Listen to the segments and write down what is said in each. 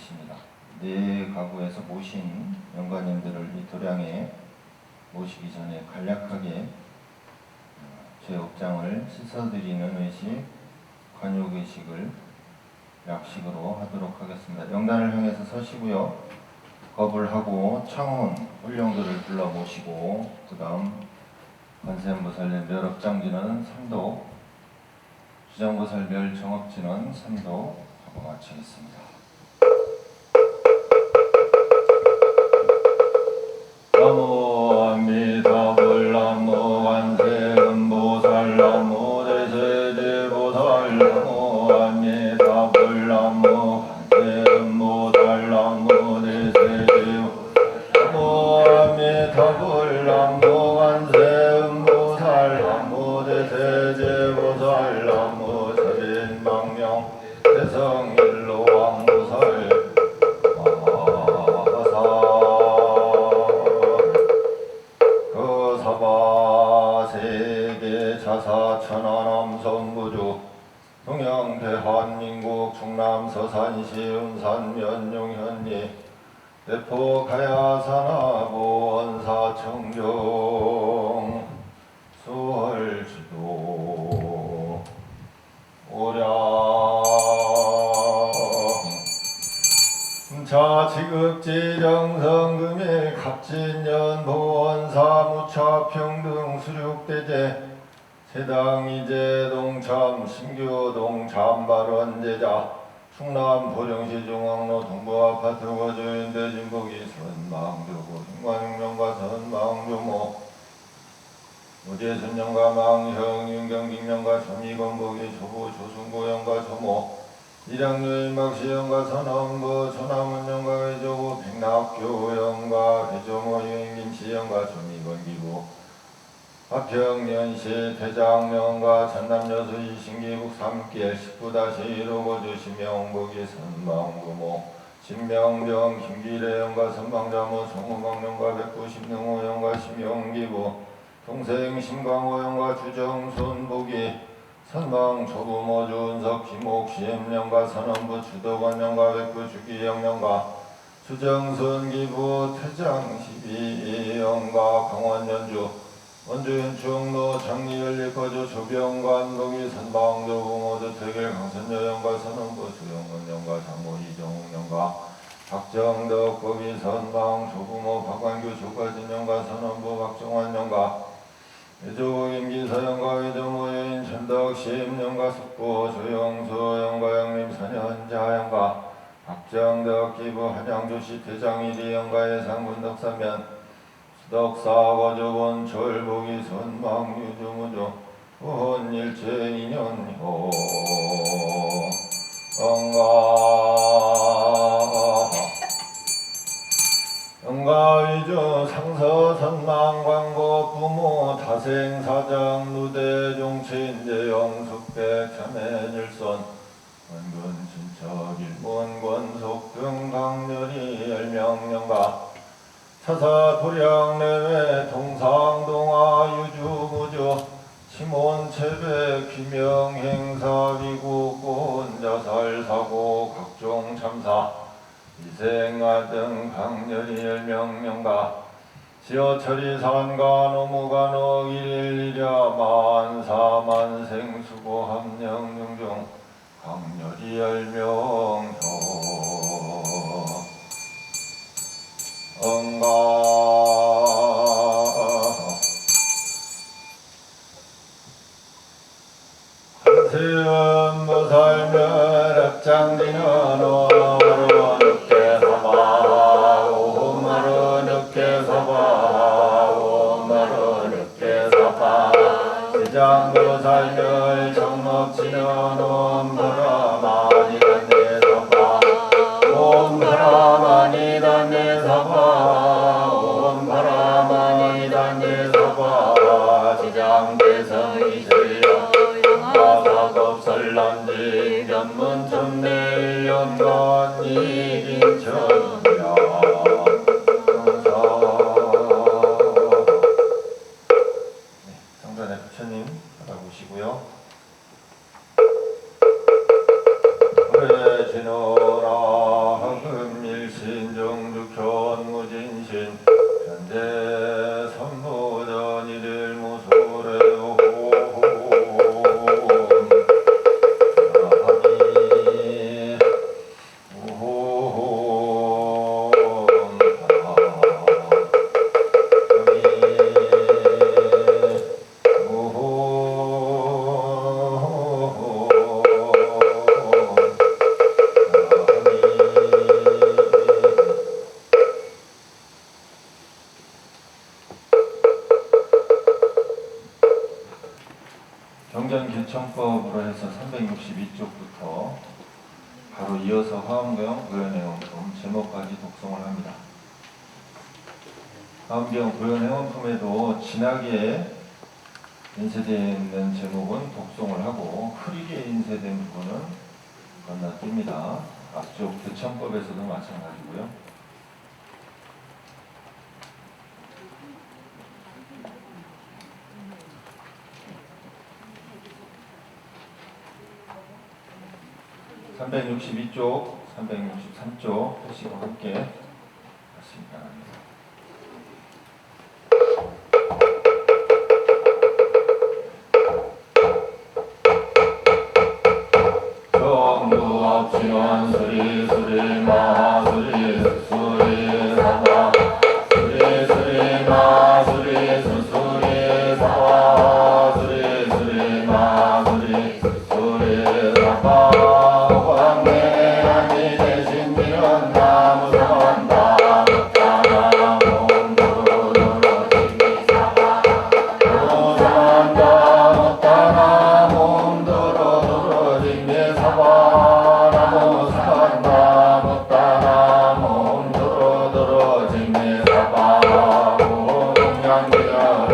것입니다. 네 가구에서 모신 영가님들을 이 도량에 모시기 전에 간략하게 죄업장을 씻어드리는 의식, 관육의식을 약식으로 하도록 하겠습니다. 영단을 향해서 서시고요. 겁을 하고 창훈, 훈령들을 불러 모시고 그 다음 관세음보살의 멸업장지는 3도, 주장보살 멸정업지는 3도 하고 마치겠습니다. 나무 아미타불 나무 관세음보살 나무 대세제보살 나무 아미타불 나무 관세음보살 나무 대세제보살 나무 아미타불 나무 관세음보살 나무 대세제보살 나무 자진망명 대성일로 왕보살 세계 자사 천안함 성구주 동양 대한민국 충남 서산시 운산 면용현리 대포 가야산하 보원사 청정 수월지도 오량 자 지극지정성금일 갑진년 보원사 무차평등 수륙대제 세당이제 동참 신규 동참 발원제자 충남 보령시 중앙로 동부아파트 거주인 대진복이 선망조고 흉관흉명과 선망조모 우재순영과 망형 윤경직명과 조미건복이 조부 조순고영과 조모 이량유인 막시영과 선엄부 조남은영과 회조부 백낙교영과 회조모 유인김씨영과 조미건기부 화평연시 대장명과 전남여수 이신기북 3길 19-1호 거주시명복이 선망부모 신명병 김기래영과 선망자모 송우방령과 190능호영과 심영기부 동생 심광호영과 주정순복이 선망 조부모 주은석 김옥시엠령과 선언부 주덕원령과 백부 주기영령과 주정순기부 태장시비영과 강원연주 원주현충로 장리연립거주 조병관복이 선방 조부모 주택일 강선여영과 선언부 주영원령과 장모 이정욱령과 박정덕복이 선방 조부모 박완규 조과진영과 선언부 박정환령과 외조국 임기서영과 외조모 여인 천덕시임령과 숙부 조영수영과 양림선현자영과 박정덕 기부 한양주시 대장일이영과 예상군덕사면 수덕사거주본 졸복이 선망유주무주 후혼일체인연효 영가위주 상서선망광고 부모 타생사장 누대종친제 영숙백 참해질손 원근친척 일본권속 등 강렬히 열명령가 차사 도량내외 동상동화 유주무주 시몬체배 귀명행사 위국군 자살사고 각종 참사 이생아 등 강렬히 열명령가 지어철이 산가 노무간옥 일일이랴 만사만생 수고 함령중중 강렬히 열명효 응가 한세음보살 멸업장지는 오마루 늦게 서봐 오마루 늦게 서봐 오마루 늦게 서봐 시장보살 멸정업지는 옴브라마니 단내 서봐 옴브라마니 단내 서봐 옴브라마니 단내 서봐 지장대성이 실려 사겁설란지 견문천내 연간 이긴천야 성전의 부처님 알아보시고요. 그래 지노라 대청법으로 해서 362쪽부터 바로 이어서 화엄경 고연행원품 제목까지 독송을 합니다. 화엄경 고연행원품에도 진하게 인쇄되어 있는 제목은 독송을 하고 흐리게 인쇄된 부분은 건너뜁니다. 앞쪽 대청법에서도 마찬가지고요. (362쪽) 363쪽 표시와 함께 같이 바랍니다. 정부 없이는 수리 수리 마 수리 수리 사바 수리 수리 마 수리 수리 사바 수리 수리 마 수리 수리 사바 왕래 아니 대신 이런 나무 사반다 못하나 몸도로 지미 사바 못한다 못하나 몸도로 지미 사바 나무 사반다 못하나 몸도로 지미 사바 공양기라로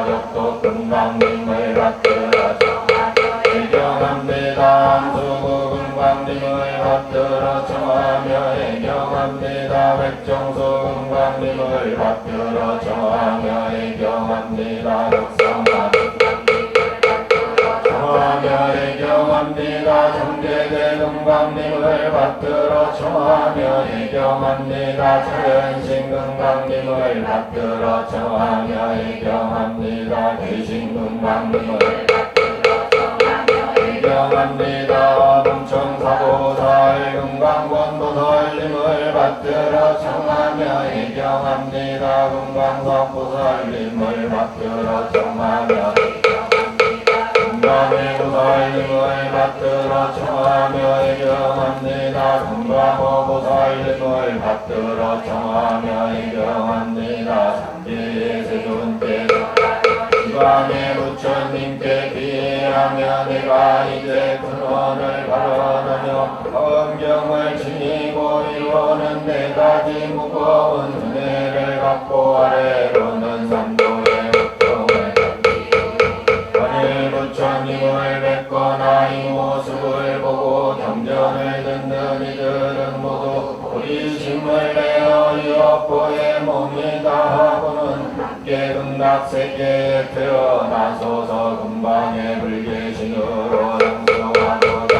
벽도 금강님을 받들어 청하며 애경합니다. 수구 금강님을 받들어 청하며 애경합니다. 백정수 금강님을 받들어 청하며 애경합니다. 덕성하 청하며 애경합니다. 정제대 금강님을 받들어 청하며 애경합니다. 차련신 금강님을 받들어 청하며 애경합니다. 대신 금강님을 받들어 청하며 애경합니다. 금청사보살 금강권보살님을 받들어 청하며 애경합니다. 금강사보살님을 받들어 청하며 금강의 보살님을 받들어 청하며 애경합니다. 금강호 보살님을 받들어 청하며 애경합니다. 삼계의 세존께 금강의 부처님께 비하며 내가 이제 근원을 발언하며 화엄경을 지니고 이루는 네 가지 무거운 은혜를 갖고 아래로는 삼도의 고통을 부처님을 뵙거나 이 모습을 보고 경전을 듣는 이들은 모두 호기심을 내어 이 업보의 몸이다 하고는 함께 극락세계에 태어나소서. 금방의 불계신으로 영수하도다.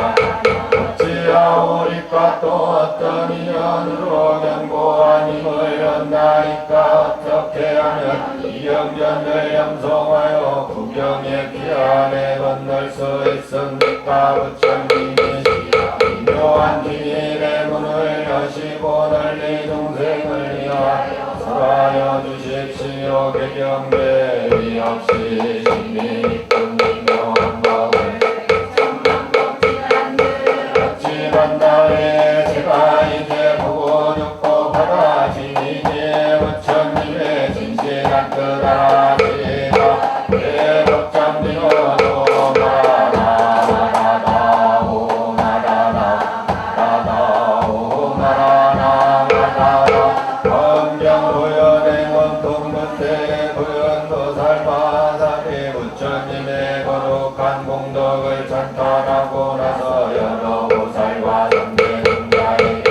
어찌하오리까 또 어떤 인연으로 견고한 힘을 얻나이까. 어떻게 하면 이 경전을 염송하여 구경의 피안에 건널 수 있습니까. 부처님이 미묘한 비밀의 문을 여시고 널리 중생을 위하여 설하여 주십시오. 개경계리 없이 신비 미묘한 법을 어찌 반다에 제가 이제 보고 듣고 받아지니 부처님의 진실한 뜻 알아지리라. 내 법장님으로 나라나라다오 나라나라다오 나라나라다오 검경 도연의 원통 끝에 도연도살과 사리 부처님의 거룩한 공덕을 찬탄하고 나서 여러 보살과 선배님자에게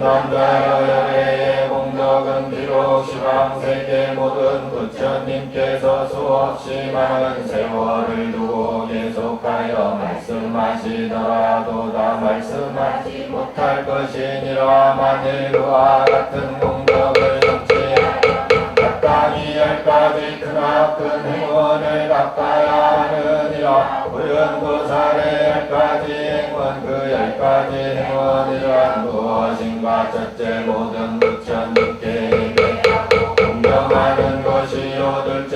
남자여의 공덕은 비록 시방세계 모든 부처님께서 수없이 많은 세월을 두고 계속하여 말씀하시더라도 다 말씀하지 못할 것이니라. 만일 그와 같은 공덕을 성취하여 마땅히 10가지 크나큰 행원을 닦아야 하느니라. 고연도살의 10가지 행원 그 10가지 행원이란 무엇인가. 첫째 모든 부처님께 공경하는 것이요. 둘째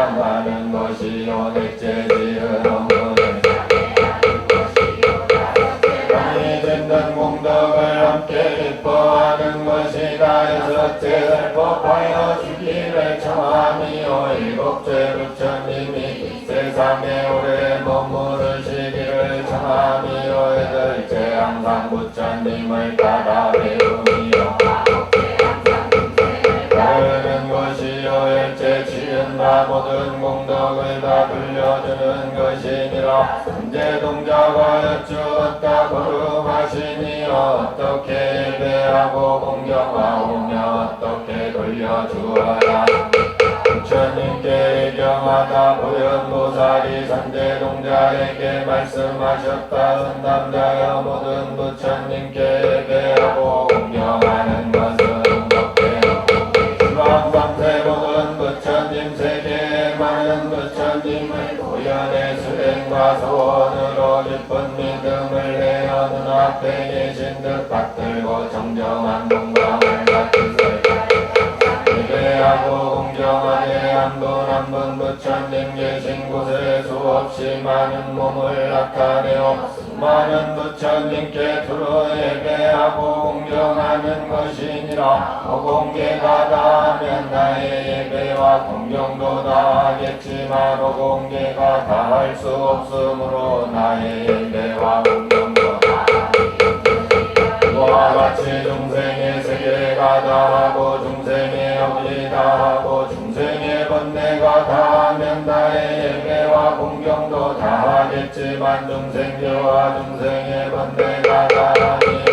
기뻐하는 것이요 넷째 지은 업무는 많이 짓는 공덕을 함께 기뻐하는 것이다. 여섯째 살법하여 주기를 청함이요 일곱째 부처님이 세상에 오래 머무르시기를 청함이요 여덟째 항상 부처님을 따라 배움이요 따르는 것이요 열째 지은 바 모든 공덕을 다 돌려주는 것이니라. 현재 동자가 여쭈었다 거룩하시니요 어떻게 예배하고 공경하오며 어떻게 돌려주어야 부처님께 예경하다 보현보살이 선제동자에게 말씀하셨다. 선담자여 모든 부처님께 예배하고 공경하는 것은 주황방세 모든 부처님 세계에 많은 부처님을 고연의 수행과 소원으로 깊은 믿음을 내어 눈앞에 계신 듯 받들고 정정한 공감을 갖으세 예배하고 공경하되 한 분 한 분 부처님 계신 곳에 수없이 많은 몸을 나타내어 많은 부처님께 두루 예배하고 공경하는 것이니라. 오공계가 다하면 나의 예배와 공경도 다하겠지만 오공계가 다할 수 없으므로 나의 예배와 공경도 그와 같이 중생의 세계가 다하고 중생의 업이 다하고 중생의 번뇌가 다하면 나의 예배와 공경도 다하겠지만 중생교와 중생의 번뇌가 다하니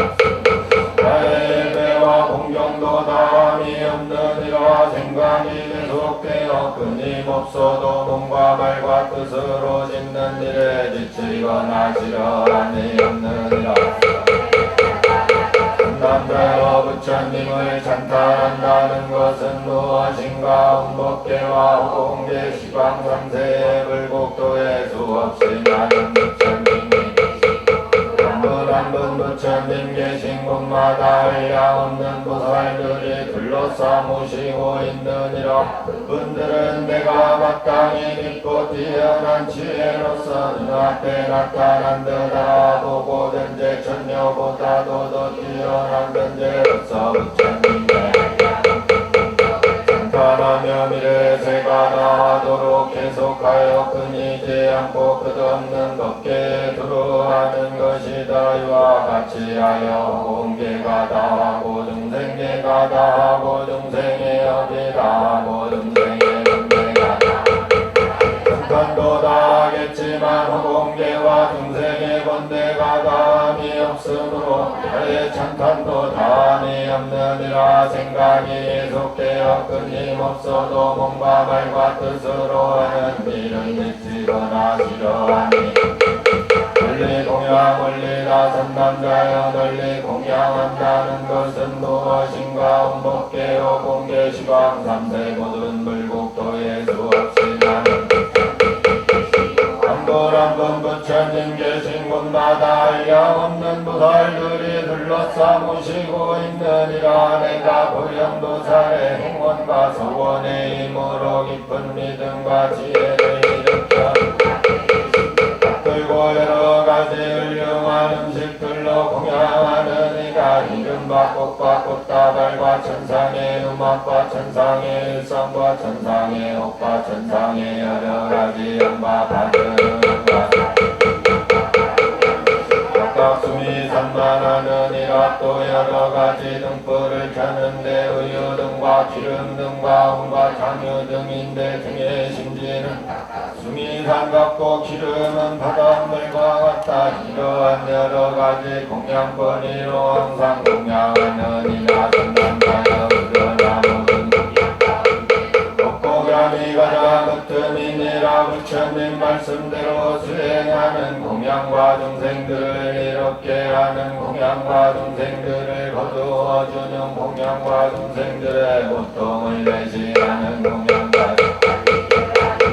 나의 예배와 공경도 다함이 없느니라. 생각이 계속되어 끊임없어도 몸과 말과 뜻으로 짓는 일에 지치거나 지러함이 없느니라. 남자여 부처님을 찬탄한다는 것은 무엇인가. 음법계와 호공계 시방삼세의 불국도에 수없이 많은 부처님이 한 분 부처님 계신 곳마다 한량없는 보살들이 둘러싸무시고 있느니라. 그분들은 내가 마땅히 깊고 뛰어난 지혜로서 눈앞에 나타난 듯 알아보고 현재 천녀보다도 더 뛰어난 존재로서 부처님의 찬탄하며 미래세가 나하도록 계속하여 끊이지 않고 끝없는 법계에 두루하는 것이다. 이와 같이 하여 공계가 다하고 중생계가 다하고 중생의 업이 다하고 중생의 번뇌가 찬탄도 다하겠지만 호공계와 중생의 번뇌가 다함이 없으므로 나의 찬탄도 다함이 없느니라. 생각이 계속되어 끊임없어도 몸과 말과 뜻으로 하는 일은 미치거나 싫어하니 널리 공양 올리라. 선남자여 널리 공양한다는 것은 무엇인가. 음법계 호공계 시방 삼세 모든 불국도에 수없이 많은 한 분 부처님 계신 곳마다 한량없는 보살들이 둘러싸무시고 있느니라. 내가 보현보살의 행원과 소원의 힘으로 깊은 믿음과 지혜를 일으켜 들고 여러 가지 훌륭한 음식들로 공양하는 이가 이른바 꽃과 꽃다발과 천상의 음악과 천상의 일성과 천상의 옥과 천상의 여러 가지 영과 받은 각각 숨이 산만하느니라. 또 여러 가지 등불을 켜는데 우유 등과 기름 등과 온과 당유 등인데 등의 심지는 숨이 산같고 기름은 바닷물과 같다. 이러한 여러 가지 공양거리로 항상 공양하느니라. 선남자여 그러나무는 공양이 가장 으뜸이니라. 부처님 말씀대로 수행하는 공양과 중생들을 이롭게 하는 공양과 중생들을 거두어주는 공양과 중생들의 고통을 대신하는 공양과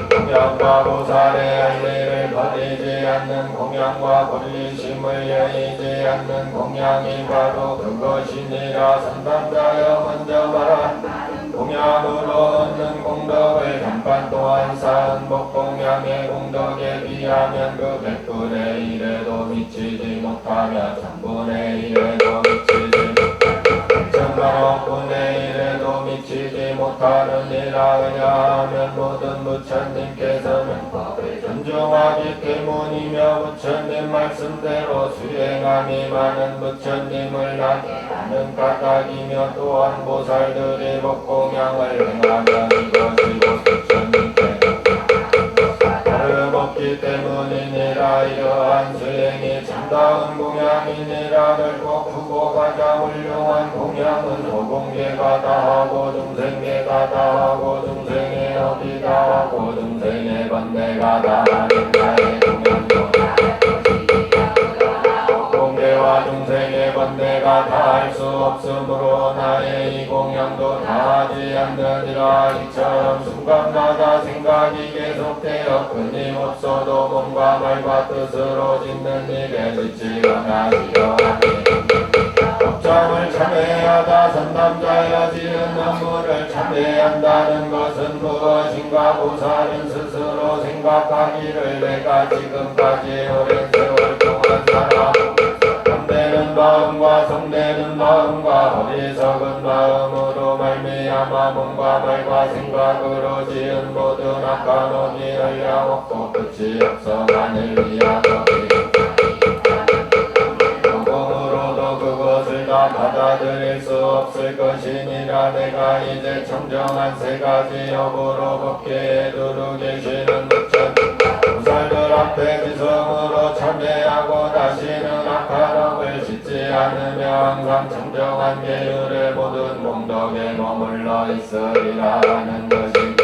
공양과 보살의 할례를 버리지 않는 공양과 권리심을 여의지 않는 공양이 바로 그것이니라. 선담자여 먼저 말한 공양으로 얻는 공덕을 잠깐 동안 쌓은 법공양의 공덕에 비하면 그 100분의 1에도 미치지 못하며 1000분의 1에도 미치지 못하며 1000만억분의 1에도 미치지 못하느니라. 왜냐하면 모든 부처님께서는 법을 존중하기 때문이며 부처님 말씀대로 수행함이 많은 부처님을 나타내는 까닭이며 또한 보살들이 법공양을 행하면 이것이 부처님께 다름없기 때문이니라. 이러한 수행이 참다운 공양이니라. 넓고 크고 가장 훌륭한 공양은 호공계가 다하고 중생계가 다하고 중생의 업이 다하고 중생의 번뇌가 다하는 나의 공양도 공계와 중생의 번뇌가 다할 수 없으므로 나의 이 공양도 다하지 않느니라. 이처럼 순간마다 생각이 계속되어 끊임없어도 몸과 말과 뜻으로 짓는 일에 지치거나 싫어하니 법장을 참회하다 선남자여 지은 업무를 참회한다는 것은 무엇인가. 보살은 스스로 생각하기를 내가 지금까지 오랜 세월 동안 살아보면서 담대는 마음과 성내는 마음과 어리석은 마음으로 말미암아 몸과 말과 생각으로 지은 모든 악한 업이 한량없고 끝이 없어 만을 위하여 그것을 다 받아들일 수 없을 것이니라. 내가 이제 청정한 세 가지 업으로 법계에 두루 계시는 부처님 보살들 앞에 지성으로 참회하고 다시는 악한 업을 짓지 않으며 항상 청정한 계율의 모든 공덕에 머물러 있으리라 하는 것입니다.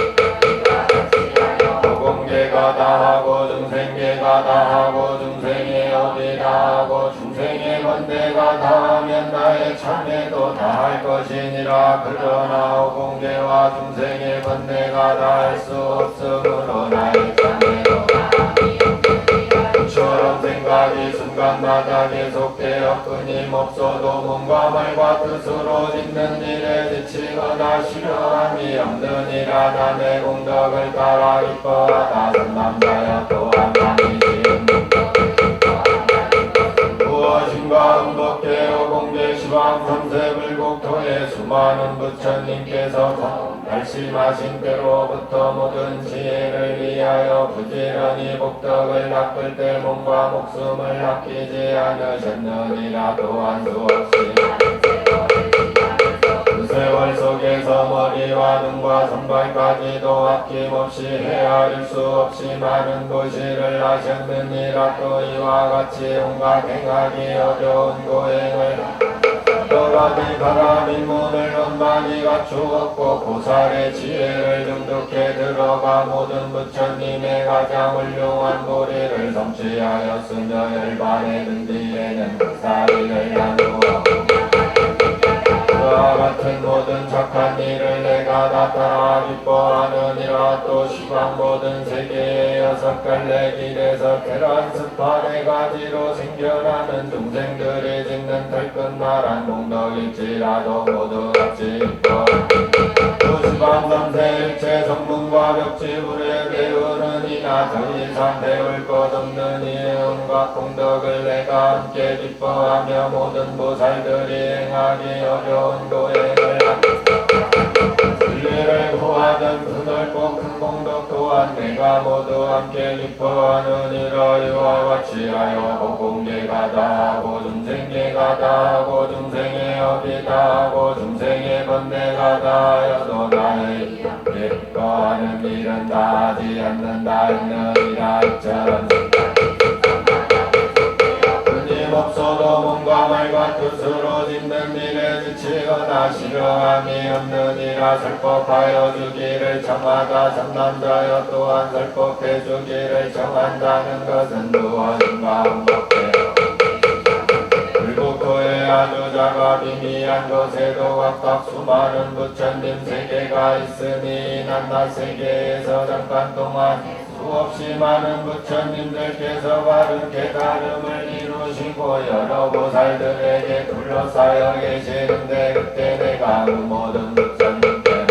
공계가 다하고 중생계가 다하고 중생의 업이 다하고 중생의 번뇌가 다하면 나의 참회도 다할 것이니라. 그러나 공계와 중생의 번뇌가 다할 수 없으므로 나의 참회도 처럼 생각이 순간마다 계속되어 끊임없어도 몸과 말과 뜻으로 짓는 일에 지치거나 싫어함이 없느니라. 남의 공덕을 따라 기뻐하다 선남자여 또한 남이 지은 무엇인가 음법계요 공계 시방 삼세불국토에 수많은 부처님께서 말씀하신 때로부터 모든 지혜를 위하여 부지런히 복덕을 닦을 때 몸과 목숨을 아끼지 않으셨느니라. 또한 수없이 그 세월 속에서 머리와 눈과 손발까지도 아낌없이 헤아릴 수 없이 많은 도시를 하셨느니라. 또 이와 같이 온갖 행하기 어려운 고행을 여러가지 바람인 문을 원만히 갖추었고 보살의 지혜를 능득해 들어가 모든 부처님의 가장 훌륭한 도리를 성취하였으며 열반의 뒤에는 보살이를 나누어 그와 같은 모든 착한 일을 내가 나타나 기뻐하느니라. 또 시방 모든 세계의 6갈래 길에서 계란스파 4가지로 생겨나는 중생들이 짓는 털끝말한 공덕일지라도 모두 같이 기뻐 또 시방 3세 일체 성문과 벽지불에 배우는 이나 더 이상 배울 것 없는 이의 온갖 공덕을 내가 함께 기뻐하며 모든 보살들이 행하기 어려운 고행을 진리를 구하던 그 넓고 큰 공덕 또한 내가 모두 함께 기뻐하느니라. 이와 같이 하여 공계가 다하고 중생계가 다하고 중생의 업이 다하고 중생의 번뇌가 다하여도 나의 함께 기뻐하는 일은 다하지 않는다 했느니라. 이처럼 없어도 몸과 말과 뜻으로 짓는 일에 지치거나 싫어함이 없느니라. 설법하여 주기를 청하다 선남자여 또한 설법해 주기를 청한다는 것은 무엇인가 음법해요. 불국토에 아주 작아 비미한 곳에도 각각 수많은 부처님 세계가 있으니 난낮 세계에서 잠깐 동안 수없이 많은 부처님들께서 바른 깨달음을 이루시고 여러 보살들에게 둘러싸여 계시는데 그때 내가 그 모든 부처님께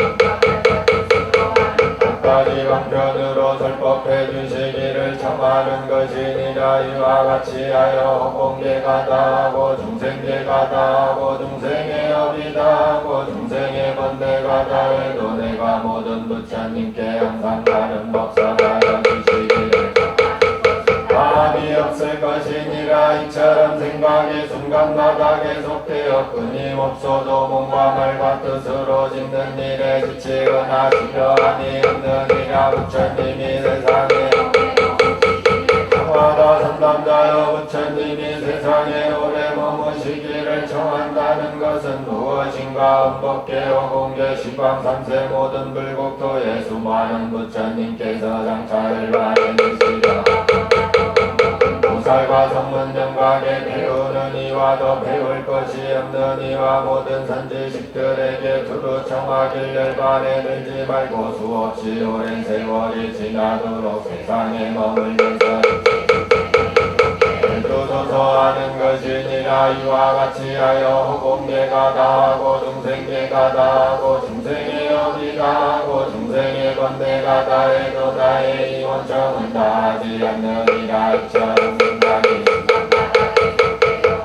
가지 방편으로 설법해 주시기를 청하는 것이니라. 이와 같이 하여 공계가 다하고 중생계가 다하고 중생의 업이 다하고 중생의 번뇌가 다해도 내가 모든 부처님께 항상 다른 법사하여 주시기를 마음이 없을 것이니라. 이처럼 생각이 순간마다 계속되어 끊임없어도 몸과 말과 뜻으로 짓는 일에 지치거나 지려함이 없느니라. 부처님이 세상에 청하다 삼남자여 부처님이 세상에 오래 머무시기를 청한다는 것은 무엇인가? 음법계와 공계 시방 삼세 모든 불국토에 수많은 부처님께서 장차를 마련하시라. 보살과 성문정각에 배우는 이와 더 배울 것이 없는 이와 모든 선지식들에게 두루 청하길 열반에 들지 말고 수없이 오랜 세월이 지나도록 세상에 머물면서 도소하는 것이니라. 이와 같이 하여 공계가 다하고 중생계가 다하고 중생의 업이 다하고 중생의 번뇌가 다해도 나의 이 원청은 다하지 않느니라. 이처럼 생각이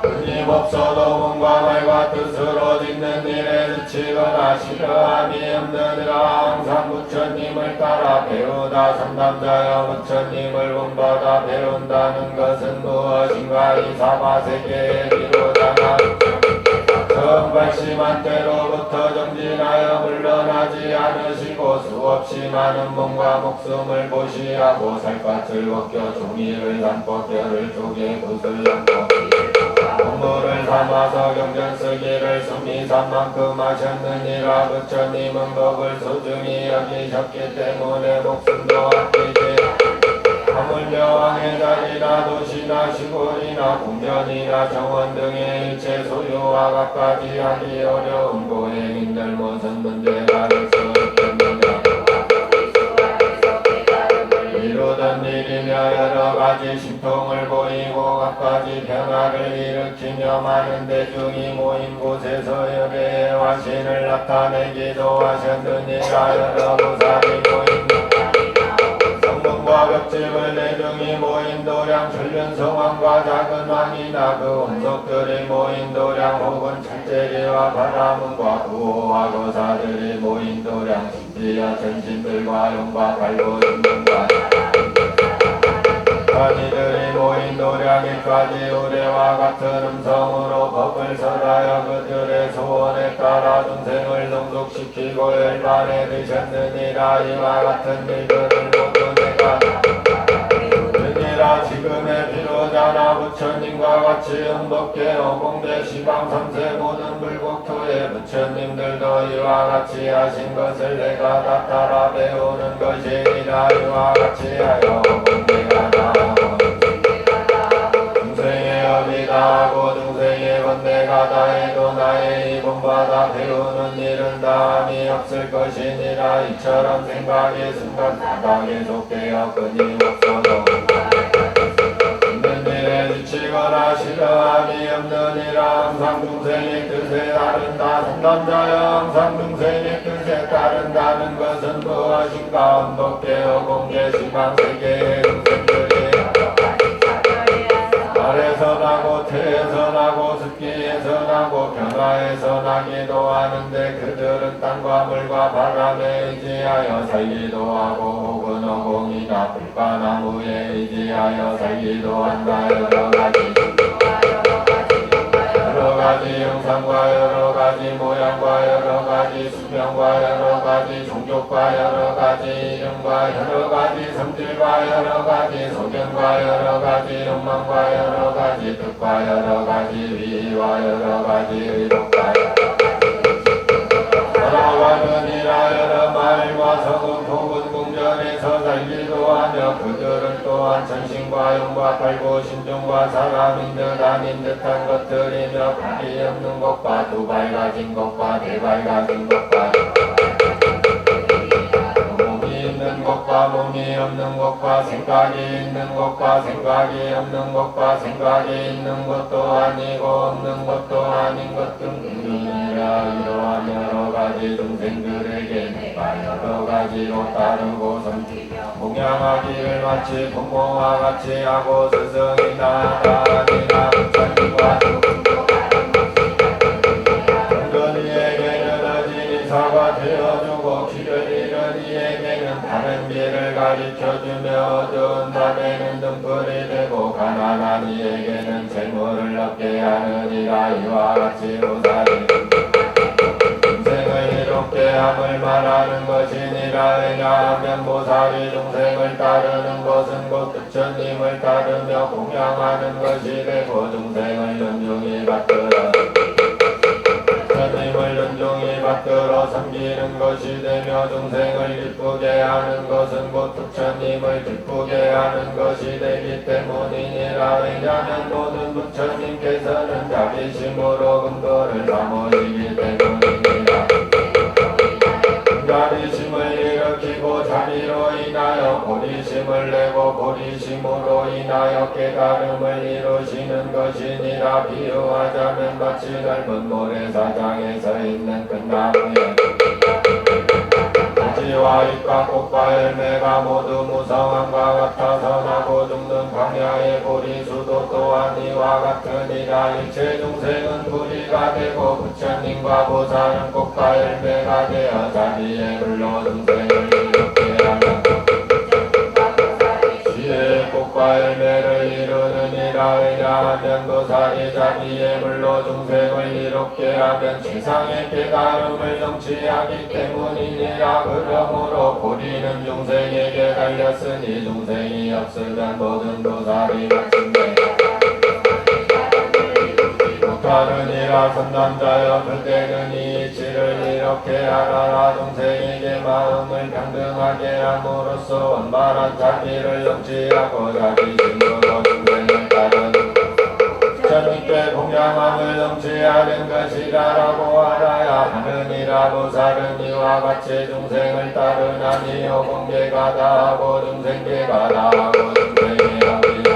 끊임없어도 몸과 말과 뜻으로 짓는 일에 지치거나 싫어함이 없느니라. 항상 부처님을 따라 배우다 삼남자여 부처님을 본받아 배운다는 것은 무엇인가? 이 사바세계의 비로자나 정발심한 때로부터 정진하여 물러나지 않으시고 수없이 많은 몸과 목숨을 보시하고 살갗을 벗겨 종이를 삼고 뼈를 쪼개 붓을 엮고 공물을 삼아서 경전 쓰기를 숨이 산 만큼 하셨느니라. 부처님은 법을 소중히 여기셨기 때문에 목숨도 아끼지 하물며 왕의 자리나 도시나 시골이나 궁전이나 정원 등의 일체 소유와 갖가지 하기 어려운 고행인들 무슨 문제가 있어 있겠느냐. 이루던 일이며 여러가지 심통을 보이고 갖가지 변화를 일으키며 많은 대중이 모인 곳에서 여배의 화신을 나타내기도 하셨느니라. 여러 보살이 모인 성문과 벽집을 대중이 모인 도량 천륜 성왕과 작은 왕이나 그 원속들이 모인 도량 혹은 찰제리와 바라문과 구호와 거사들이 모인 도량 심지어 전신들과 용과 발고인들과 가지들이 모인 도량에까지 우레와 같은 음성으로 법을 설하여 그들의 소원에 따라 중생을 농속시키고 열반에 드셨느니라. 이와 같은 일들을 모두 내가 느니라. 지금의 비로자나 부처님과 같이 음법계 어공대 시방 삼세 모든 불국토의 부처님들도 이와 같이 하신 것을 내가 다 따라 배우는 것이니라. 이와 같이 하여 공대가 나하고 중생의 업이 다하고 중생의 번뇌가 다해도 나의 이 본받아 배우는 일은 다함이 없을 것이니라. 이처럼 생각이 순간마다 계속되어 끊임없어도 있는 일에 지치거나 싫어함이 없느니라. 항상 중생의 뜻에 따른다. 삼남자여 항상 중생의 뜻에 따른다는 것은 무엇인가? 음법계어 공계 시방 세계의 중생들이 말에서 나고 태에서 나고 습기에서 나고 변화에서 나기도 하는데 그들은 땅과 물과 바람에 의지하여 살기도 하고 혹은 어공이나 불과 나무에 의지하여 살기도 한다. 여러 가지 형상과 여러 가지 모양과 여러 가지 수명과 여러 가지 종족과 여러 가지 이름과 여러 가지 성질과 여러 가지 소견과 여러 가지 욕망과 여러 가지 뜻과 여러 가지 위와 여러 가지 의복과 여러 가지니라. 여러 말과 성은 혹은 궁전에서 살기도 하며 그들은 또한 천신과 용과 팔고 신중과 사람인 듯 아닌 듯한 것들이며 발이 없는 것과 두 발 가진 것과 네 발 가진 것과 몸이 있는 것과 몸이 없는 것과 생각이 있는 것과 생각이 없는 것과 생각이 있는 것도 아니고 없는 것도 아닌 것 등이라. 이러한 여러 가지 중생들에게 여러 가지로 따르고 섬기며 공양하기를 마치 부모와 같이 하고 스승이나 나니나 부처님과 경전 이에게는 어진이 사가 되어주고 길을 잃은 이에게는 다른 길을 가르쳐주며 어두운 밤에는 등불이 되고 가난한 이에게는 재물을 얻게 하느니라. 이와 같이 보살이 중생을 이롭게 함을 말하는 것이니라. 왜냐하면 보살이 중생을 따르는 것은 곧 부처님을 따르며 공양하는 것이 되고 중생을 연중히 받들어 부처님을 연중히 받들어 섬기는 것이 되며 중생을 기쁘게 하는 것은 곧 부처님을 기쁘게 하는 것이 되기 때문이니라. 왜냐하면 모든 부처님께서는 자비심으로 근거를 삼으시기 때문이니라. 자비심을 일으키고 자비로 인하여 보리심을 내고 보리심으로 인하여 깨달음을 이루시는 것이니라. 비유하자면 마치 넓은 모래사장에 서 있는 큰 나무에 가지와 잎과 꽃과 열매가 모두 무성함과 같아서 나고 죽는 광야의 보리수도 또한 이와 같으니라. 일체 중생은 뿌리가 되고 부처님과 보살은 꽃과 열매가 되어 자비의 불로 중생을 이롭게 하며 지혜의 꽃과 열매를 이루느니라. 왜냐하면 보살이 자비의 불로 중생을 이롭게 하면 세상의 깨달음을 성취하기 때문이니라. 그러므로 보리는 중생에게 달렸으니 중생이 없으면 모든 보살이 마침내 못하느니라. 선남자여 그때는 이 이치를 이렇게 하라라. 중생에게 마음을 평등하게 함으로써 원만한 자비를 성취하고 자비심으로 중생을 따르는 부처님께 공양함을 성취하는 것이라라고 알아야 하느니라. 보살은 이와 같이 중생을 따르나니 오공계가 다하고 중생계가 다하고 중생의 합이라.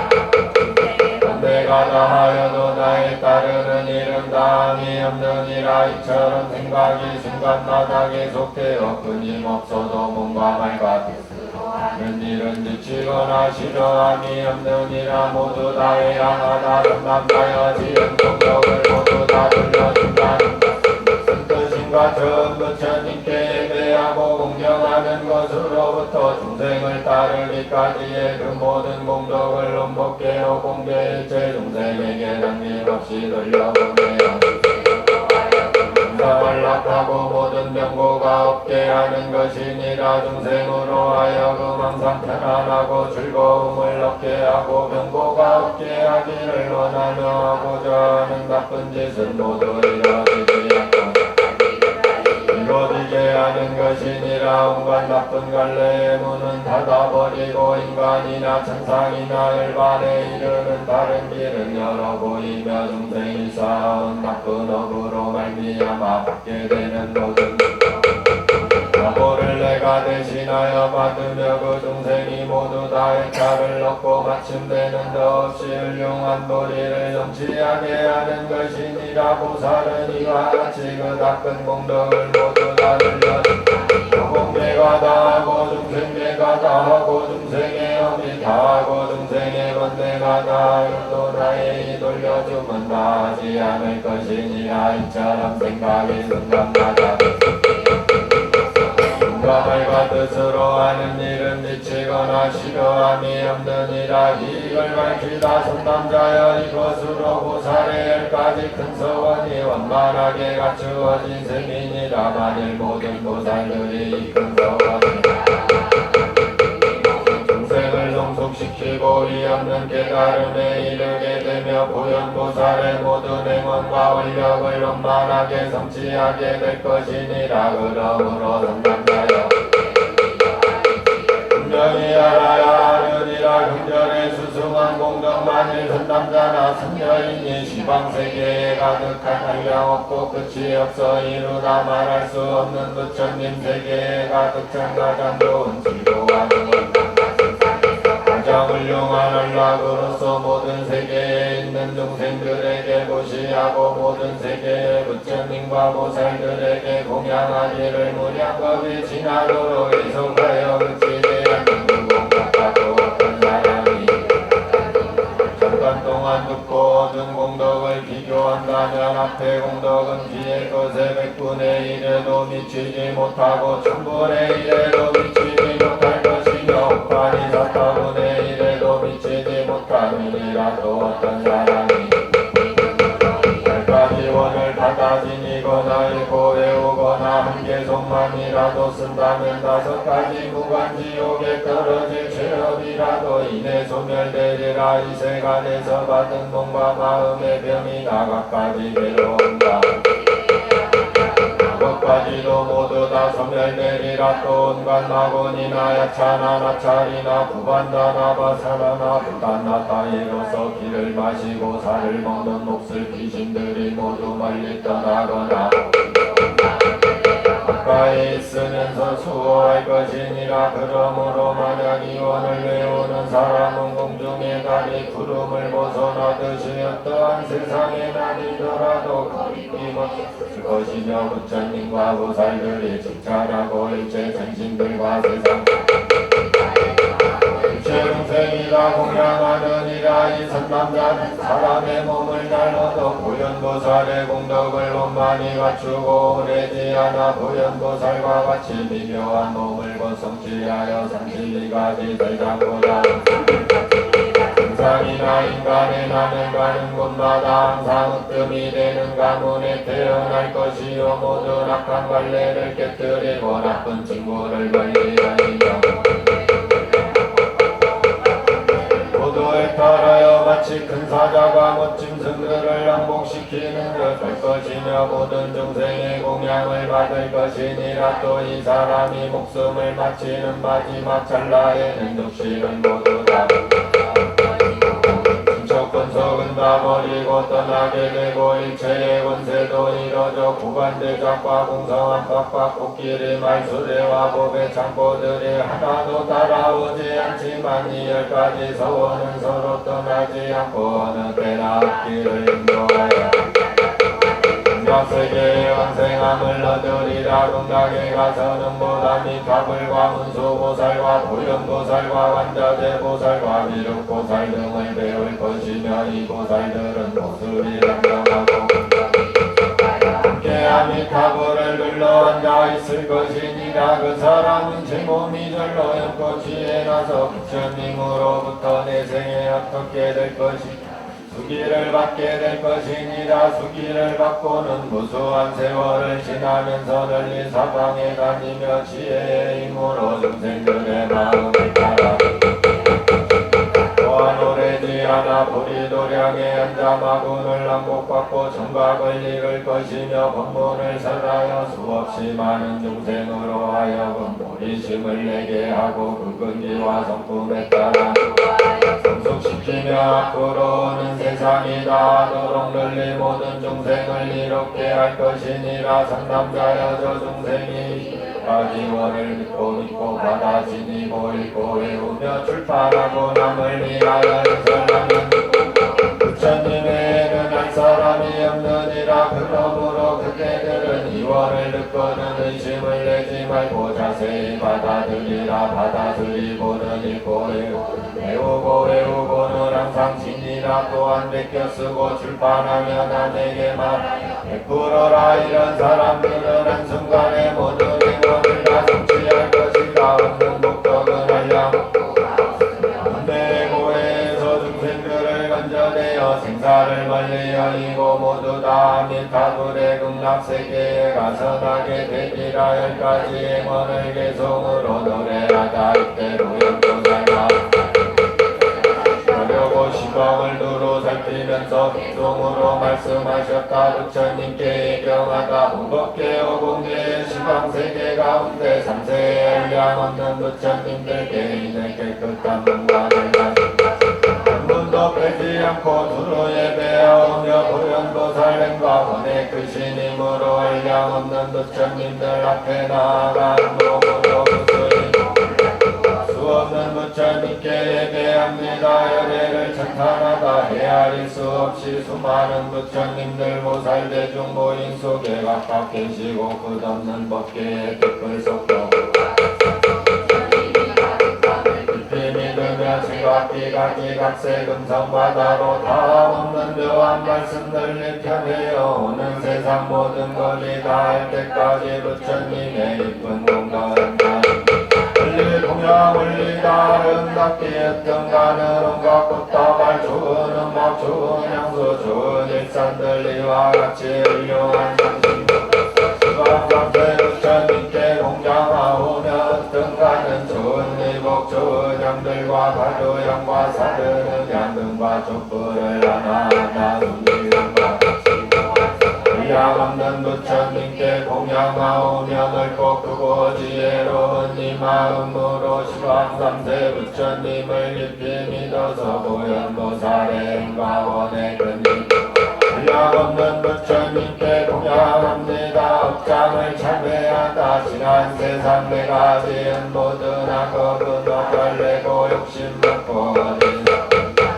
내가 다하여도 나에 따르는 일은 다함이 없느니라. 이처럼 생각이 순간마다 계속되어 끊임없어도 몸과 말과 뜻으로 하는 일은 지치거나 싫어함이 없느니라. 모두 다 해양하다 남자여 지은 공덕을 모두 다 돌려준다는 무슨 뜻인가. 전 부처님께 예배하고 공경하는 것으로부터 중생을 따르기까지의 그 모든 공덕을 원복해요 공개일체 중생에게 남김없이 돌려보내어 공상을 합하고 모든 병고가 없게 하는 것이니라. 중생으로 하여금 항상 편안하고 즐거움을 얻게 하고 병고가 없게 하기를 원하며 하고자 하는 나쁜 짓은 모두 이루어지지 않고 이루어지게 하는 것이니라. 온갖 나쁜 갈래의 문은 닫아버리고 인간이나 천상이나 일반에 이르는 다른 길은 열어 보이며 중생이 쌓은 나쁜 업으로 말미암아 받게 되는 모든 과보를 내가 대신하여 받으며 그 중생이 모두 다 해탈을 얻고 마침내는 더없이 훌륭한 도리를 성취하게 하는 것이니라. 보살은 이와 같이 그 닦은 공덕을 모두 다 늘려준다. 공계가 다하고 중생계가 다하고 중생의 업이 다하고 중생의 번뇌가 다하여도 나의 이 돌려주면 다하지 않을 것이니라. 이처럼 생각이 순간마다 생각과 뜻으로 하는 일은 미치거나 싫어함이 없느니라. 이걸 밝히다 선남자여 이것으로 보살의 열까지 큰 서원이 원만하게 갖추어진 셈이니라. 만일 모든 보살들이 이 큰 서원을 중생을 성숙시키고 이 없는 깨달음에 이르게 되며 보현보살의 모든 행원과 원력을 원만하게 성취하게 될 것이니라. 그러므로 선남자여 분명히 알아야 하느니라. 경전에 수승한 공덕 만일 선남자나 선녀인이 시방세계에 가득한 한량없고 끝이 없어 이루다 말할 수 없는 부처님 세계에 가득 찬 가장 좋은 지도하는 가장 훌륭한 안락으로서 모든 세계에 있는 중생들에게 보시 하고 모든 세계의 부처님과 보살들에게 공양하기를 무량겁이 지나도록 이속하여 그치지 않는 공덕받고 어떤 사람이 잠깐 동안 듣고 얻은 공덕을 비교한다면 앞의 공덕은 뒤의 것의 100분의 1에도 미치지 못하고 1000분의 1에도 미치지 못할 것이며 판이 4분의 1에도 미치지 못하느니라. 또 어떤 사람이 10가지 원을 받아 지니거나 읽고 외우거나 한 개송만이라도 쓴다면 5가지 무간지옥에 떨어질 죄업이라도 이내 소멸되리라. 이 세간에서 받은 몸과 마음의 병이 나각까지 괴로운다. 9가지도 모두 다 소멸되리라. 또 온갖 낙원이나 야차나 나찰이나 구반다나 바사라나 부탄나 따위로서 기를 마시고 살을 먹는 몹쓸 귀신들이 모두 멀리 떠나거나 가까이 있으면서 수호할 것이니라. 그러므로 만약 이원을 외우는 사람은 공중의 달이 구름을 벗어나듯이 어떠한 세상에 나뉘더라도 거리낌없을 것이며 부처님과 보살들이 칭찬하고 일체 전신들과 세상 일체중생이라 공양하느니라. 이 선남자는 사람의 몸을 달라도 보현보살의 공덕을 원만히 갖추고 오래지 않아 보현보살과 같이 미묘한 몸을 고성취하여 32가지 대장보다 세상이나 인간의 나는 가는 곳마다 항상 으뜸이 되는 가문에 태어날 것이요 모든 악한 관례를 깨뜨리고 나쁜 친구를 멀리하니라. 도도에 따라여 마치 큰 사자가 멋진 승들을 항복시키는 것 할 것이며 모든 중생의 공양을 받을 것이니라. 또 이 사람이 목숨을 마치는 마지막 찰나에는 육신은 모두 다 권속은 다 버리고 떠나게 되고 일체의 권세도 이뤄져 구간대작과 공성한 빡빡 코끼리 말수레와 법의 창고들이 하나도 따라오지 않지만 이 10가지 서원은 서로 떠나지 않고 어느 때나 앞길을 인도하여 세계의 완생함을 얻으리라. 극락에 가서는 보다미타불과 문수보살과 보현보살과 완자재보살과 미륵보살 등을 배울 것이며 이 보살들은 모습이 단정하고 함께 아미타불을 눌러 앉아있을 것이니라. 그 사람은 제 몸이 절로 연꽃이에 나서 부처님으로부터 내 생에 어떻게 될 것이 수기를 받게 될 것이니라. 수기를 받고는 무수한 세월을 지나면서 널리 사방에 다니며 지혜의 힘으로 중생들의 마음을 따라 또한 오래지 않아 보리도량에 앉아 마군을 항복받고 정각을 이룰 것이며 법문을 설하여 수없이 많은 중생으로 하여금 보리심을 내게 하고 그 근기와 성품에 따라 성숙시키며 앞으로는 세상이 다하도록 널리 모든 중생을 이롭게 할 것이니라. 상남자 여저 중생이 가지원을 믿고 받아 지니고 읽고 외우며 출판하고 남을 위하여 설하면 부처님 외에는 한 사람이 없느니라. 그러므로 그대들은 이원을 듣고는 의심을 내지 말고 자세히 받아들이라. 받아들이고는 읽고 외우고는 항상 지니라. 또한 베껴 쓰고 출판하며 남에게 말 베풀어라. 이런 사람들은 한순간에 모든 행원을 다 성취할 것이다. 없는 목적은 알량 내고에서 중생들을 건져내어 생사를 멀리 여의고 모두 다 아미타불의 극락세계에 가서 나게 되리라. 10가지 행원을 개성으로 노래하다 이때로 연도살마 하려고 시방을 두루 살피면서 빗송으로 말씀하셨다. 부처님께 예경하다. 무겁게 오공계의 시방세계 가운데 3세의 한량 없는 부처님들께 이내 깨끗한 문관을 한 분도 빼지 않고 두루 예배하오며 보현보살 행과 권의 크신 힘으로 한량 없는 부처님들 앞에 나아가는 몸으로 부수니 수 없는 부처님 부처님께 예배합니다. 열애를 찬탄하다 헤아릴 수 없이 수많은 부처님들 모살대중 모임 속에 각각 계시고 끝없는 법계의 뜻을 속도 각세 금성바다로 다 없는 묘한 말씀들 입혀내어 오는 세상 모든 것이 다할 때까지 부처님의 이쁜 공덕한 원리 공양 원리다 아름답게 어떤가는 온갖 꽃다발 좋은 음악 좋은 향수 좋은 일산들 이와 같이 훌륭한 상승 부처님께 공양하오며 어떤가는 좋은 의복 좋은 양들과 가조양과 사르는 양등과 촛불을 하나하나 숨기는과 의양 없는 부처님께 공양하오며 넓고 크고 지혜로운 이 마음으로 시방삼세 부처님을 깊이 믿어서 보현보살의 행가원의 근임 의양 없는 부처님께 공양합니다. 업장을 참회하다 지난 세상 내가 지은 모든 악업은 어벌레고 욕심 먹고 어린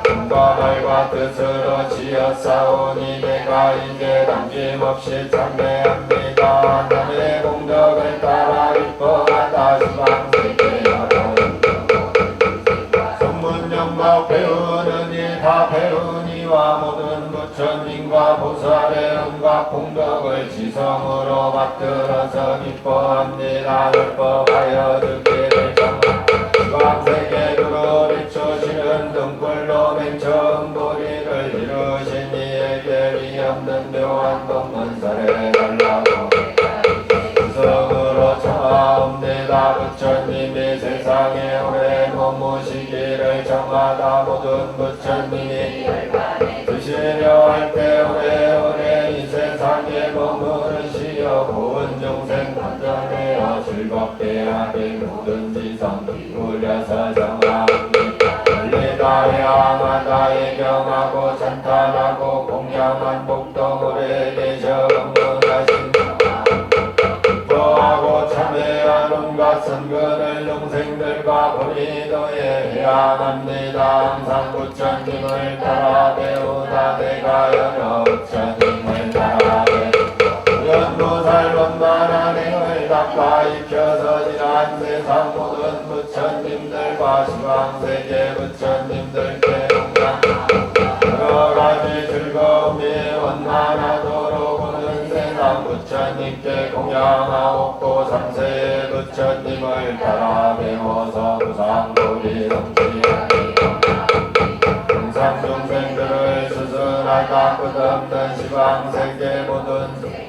꿈과 말과 뜻으로 지었사오니 내가 이제 남김없이 참회합니다. 남의 공덕을 따라 기뻐하다 시방세계하다 전문영법 배우는 일 다 배우니와 모든 부처님과 보살의 온갖 공덕을 지성으로 받들어서 기뻐합니다. 율법하여 듣기를 시방세계도로 비추시는 등불로 맨 처음 보리를 이루신 이의 결이 없는 묘한 동문설에 달라고 구성으로 청하옵니다. 부처님이 세상에 오래 머무시기를 청하다 모든 부처님이 드시려 할 때 오래오래 이 세상에 머무르시어 고은众生 건전하여 즐겁게 하길 모든 지성 기울여서 정하옵니다. 원리다 향하다 예경하고 찬탄하고 공양한 복도 오래 계셔 건강하신 기뻐하고 참회한 온갖 선근을 영생들과 보리도에 해안합니다. 항상 부처님을 따라 배우다 내가 여러 부처님을 따라 배우다 연보살 원만한 행을 닦아 익혀서 지난 세상 모든 부처님들과 시방세계 부처님들께 여러 가지 즐거움이 원만하도록 오는 세상 부처님께 공양하옵고 삼세의 부처님을 따라 배워서 부상도리 넘치하니라. 항상 중생들을 수순하다 끝없는 시방세계 모든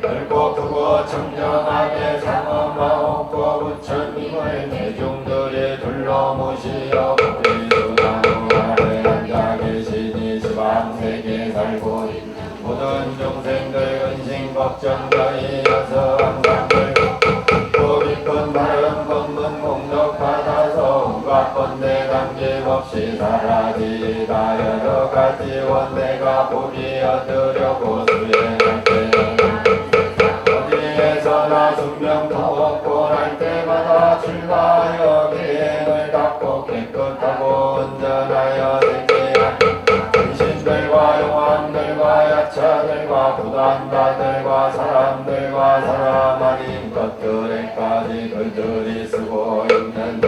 넓고 크고 청정하게 상엄하옵고 부처님을 대중들이 둘러 모시어 보리수나무 아래 앉아 계시니 시방세계 살고 모든 중생들 근심 걱정 더이어서 항상 고 깊은 바른 법문 공덕 받아서 온갖 번뇌 남김없이 사라지다. 여러 가지 원내가 보기 얻으려고 수행할 때 어디에서나 순명통없고 할 때마다 출가하여 계행을 닦고 깨끗하고 온전하여 생기한 신들과 용왕들과 야차들과 부단가들과 사람들과 사람 아닌 것들에까지 그들이 쓰고 있는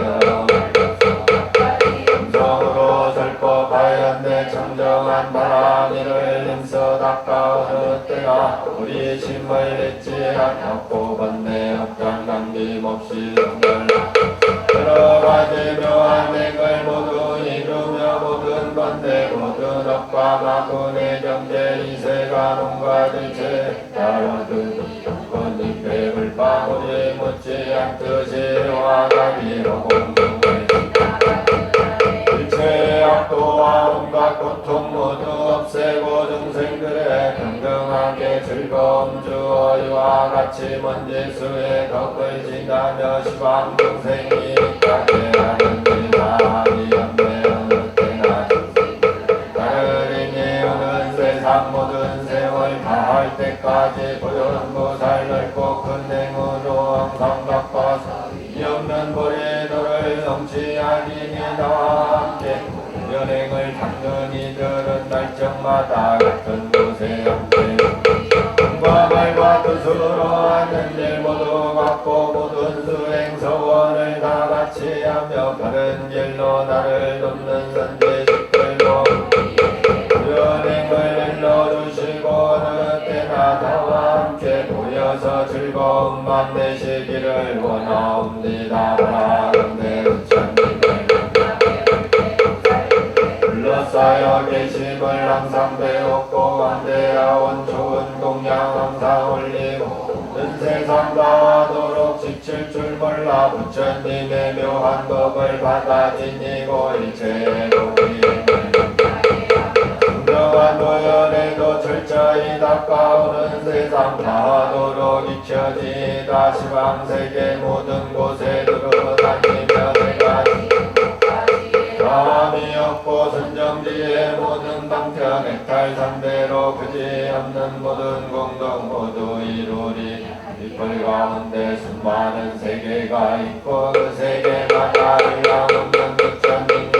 음성으로 설법하였네. 청정한 바람이를 힘써 닦아 어느 때나 우리 심을 잊지 않고 번뇌 업장 남김없이 성결 여러 가지 묘한 행을 모두 이루며 모든 번뇌 모든 업과 마군의 경제 이세가 농가들체 따르듯 건임 배불방울이 묻지 않듯이 화가비로 공동을 일체의 악도와 온갖 고통 모두 없애고 중생들의 평등하게 즐거움 주어 이와 같이 먼지수의 덕을 지나며 시방 중생이 있다게 하는지라. 아니 없네 어느 때나 다르리니 오는 세상 모든 세월 다할 때까지 보현보살 넓고 큰 행으로 항상 닦아서 이 없는 보리도를 넘치하기니 나와 함께 연행을 닦는 이들은 날정마다 같은 곳에 함께 눈과 말과 뜻으로 하는 일 모두 갖고 모든 수행 서원을 다 같이 하며 바른 길로 나를 돕는 선지식들로 연행을 일러주시고 어느 때나 나와 함께 모여서 즐거운 맘 내시기를 원하옵니다. 바라건대 부처님을 둘러싸여 계심을 항상 배웠고 광대하온 좋은 공양 항상 올리고 온 세상 다하도록 지칠 줄 몰라 부처님의 묘한 법을 받아 지니고 일체의 도리에 진정한 노연에도 철저히 닦아오는 세상 다하도록 잊혀지다 시방세계 모든 곳에 들어다니며 내가 마음이 없고 선정지의 모든 방편 액탈상대로 그지없는 모든 공덕 모두 이루리 이풀 가운데 수많은 세계가 있고 그 세계마다 일량없는 부처님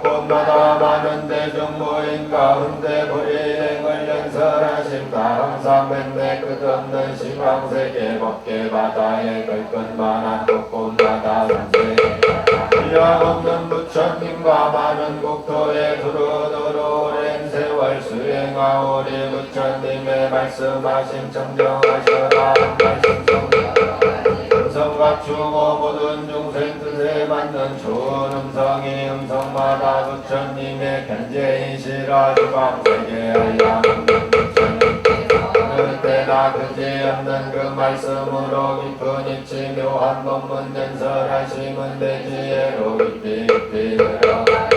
곳곳마다 많은 대중 모임 가운데 불이행을 연설하심 다 항상 맨내 끝없는 시방세계 법계 바다에 걸끝만한 곳곳마다 산세 일량없는 부처님과 많은 국토에 두루두루 오랜 세월 수행하오리 부처님의 말씀하심 정정하셔라 말씀 음성 갖추고 모든 중생 뜻에 맞는 좋은 음성이 음성마다 부처님의 견제이시라 주방세계 알량없는 부처님 어느 때나 그지없는 그 말씀으로 깊은 이치 묘한 법문 연설하심은 대지혜로 깊이 들어가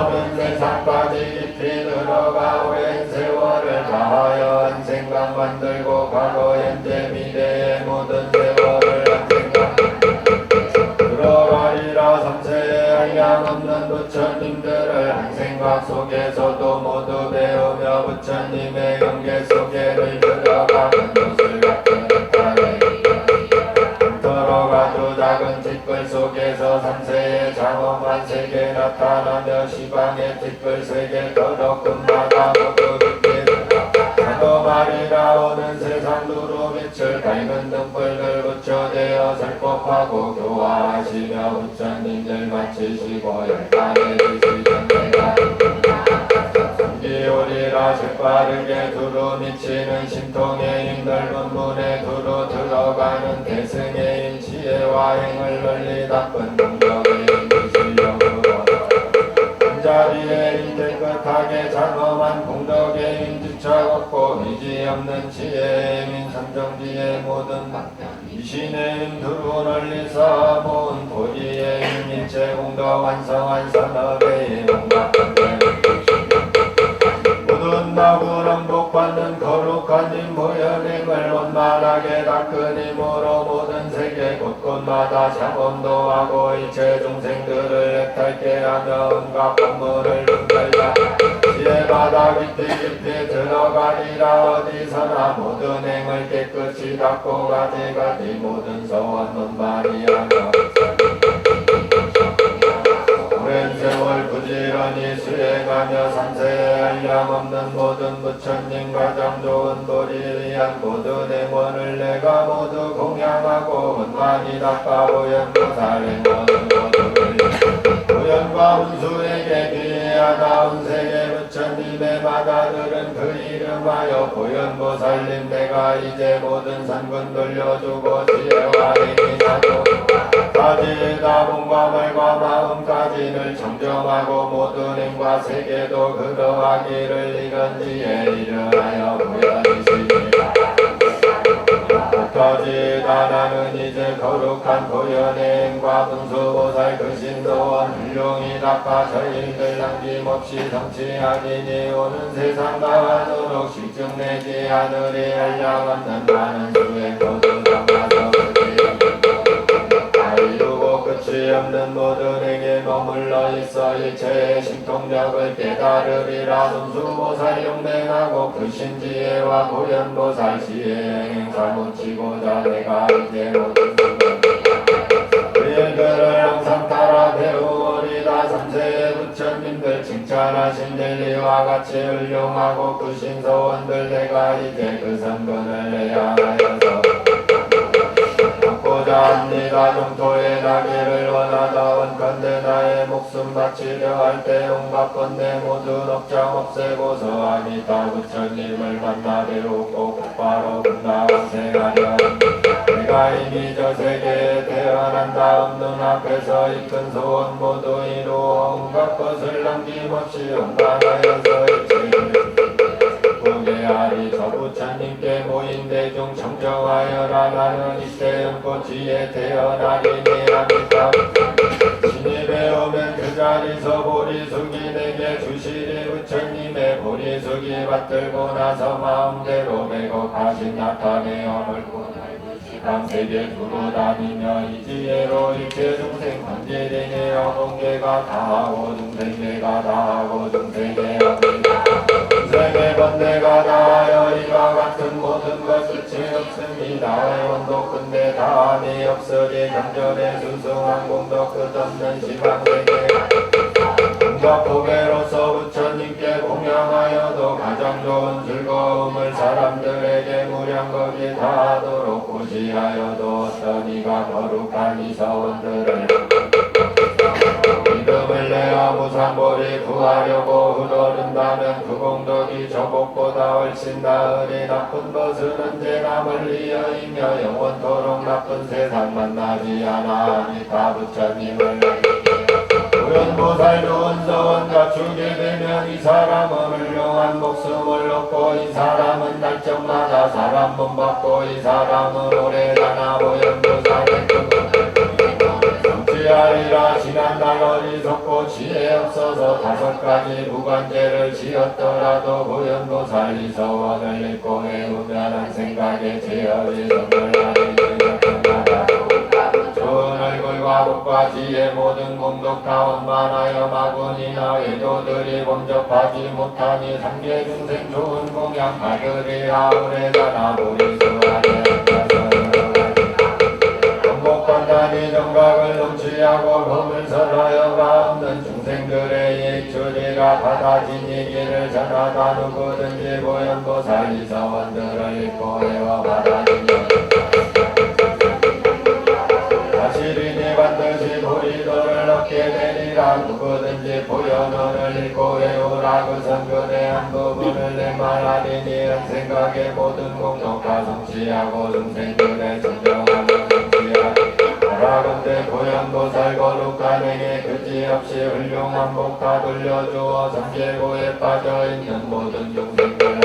어느 세상까지 깊이 들어가 오랜 세월을 다하여 한 생각 만들고 과거 현재 미래의 모든 세월을 한 생각 들어가리라 삼세의 한량없는 부처님들을 한 생각 속에서도 모두 배우며 부처님의 경계 속에를 들어가는 곳을 같은 들어가도 작은 티끌 속에서 삼세의 장엄한 세계 나타나며 시방의 티끌 세계 더러 끝마다 모두 깊이 장엄하리라 오는 세상 두루 빛을 밝은 등불들 부처되어 설법하고 교화하시며 부처님들 마치시고 열반에 드시전대가 기울이라 재빠르게 두루 미치는 심통의 힘 넓은 문에 두루 들어가는 대승의 힘 지혜와 행을 널리 닦은 동력의 힘 주시려고 자리에 힘 깨끗하게 장엄한 공덕의 힘 지쳐갖고 의지 없는 지혜의 힘인 삼정지의 모든 이신의 힘 두루 널리 쌓아 모은 도리의 힘 일체 공덕 완성한 산업의 힘 온갖한 모든 나구는 복받는 거룩한 힘 보현행을 원만하게 닦은 힘으로 모든 세계 곳곳마다 장엄도하고 일체 중생들을 해탈케 하며 온갖 법문을 분별다 지혜바다 깊이 들어가리라 어디서나 모든 행을 깨끗이 닦고 가지가지 모든 서원 논만이 하며 오랜 세월 부지런히 수행하며 삼세에 한량없는 모든 부처님 가장 좋은 도리를 위한 모든 행원을 내가 모두 공양하고 원만히 닦아 보현보살 행원을 모두를 보현과 운수에게 귀하다운 세계 부처님의 마다들은 그 이름하여 보현보살님 내가 이제 모든 산군 돌려주고 지혜와 행이 나도 가지다 몸과 말과 마음까지를 정정하고 모든 행과 세계도 그러하기를 이런 지혜 일어나여 보여주시니라 끝까지다 나는 이제 거룩한 보현의 행과 분수보살 그 신도원 훌륭히 닦아 저희들 남김없이 성취하리니 오는 세상 나가도록 실증내지 하늘이 한량없는 많은 수행 모두 담아서 이루고 끝이 없는 모든 행에 머물러 있어 일체의 신통력을 깨달으리라 눈수보살 용맹하고 그 신지혜와 보현보살 지혜의 행사 묻히고자 내가 이제 모든 그 일들을 항상 따라 배우 삼세의 부처님들 칭찬하신 진리와 같이 훌륭하고 구신 서원들 내가 이제 그 성근을 내야 하여서 받고자 합니다. 종토에 나기를 원하다 원컨대 나의 목숨 바치려 할 때 온갖 건대 모두 넉장 없애고서 아미타 부처님을 만나 배우고 곧바로 금나왕생하려 내가 이미 저 세계에 태어난 다음 눈앞에서 이끈 소원 모두 이루어 온갖 것을 남김없이 원만하여서 일체를 보게하리. 저 부처님께 모인 대중 청정하여라. 나는 이때 연꽃지에 태어나리니 아미타 신이 배우면 그 자리서 보리숙이 내게 주시리. 부처님의 보리숙이 받들고 나서 마음대로 매곡하신 나타내어 멀고 세계 두루 다니며 이 지혜로 일체 중생 번제되네요. 공계가 다하고 중생계가 다하고 중생계 중생의 번뇌가 다하여 이와 같은 모든 것 끝이 없습니다. 원도 끝내 다함이 없으리. 경전에 수승한 공도 끝없는 시방세계 공덕 보배로서 부처님께 공양하여도 가장 좋은 즐거움을 사람들에게 무량겁이 다하도록 고시하여도 어떤 이가 거룩한 이 서원들을 믿음을 내어 무상보리 구하려고 흐르른다면 그 공덕이 저복보다 훨씬 나으리. 나쁜 것은 언제나 멀리여이며 영원토록 나쁜 세상 만나지 않아. 아미타 부처님을 고연보살 좋은 서원 갖추게 되면 이 사람은 훌륭한 목숨을 얻고 이 사람은 날적마다 사람 본받고 이 사람은 오래 사나 고연보살의 성취하리라. 지난날 어리석고 지혜 없어서 5가지 무관죄를 지었더라도 고연보살 이 서원을 읽고 외우면 한 생각에 제어리 성결하리. 좋은 얼굴과 복과 지혜 모든 공덕 다 원만하여 마군이나 외도들이 범접하지 못하니 삼계 중생 좋은 공양 받으리라. 오래가나 보리수하게 건복관단이 정각을 넘치하고 법을 설하여가 없는 중생들의 이익 주리라. 받아진 이기를 전하다 누구든지 고연보살 이 서원들을 읽고 외워 받아진 사실이니 반드시 보리도를 얻게 되리라. 누구든지 보현원을 읽고 외우라. 그 성근의 한 부분을 내말하리니 한 생각에 모든 공덕과 성취하고 중생들의 정정함을 성취하라. 바라건대 고연보살 거룩한 행에 그지없이 훌륭한 복 다 돌려주어 삼계고에 빠져있는 모든 중생들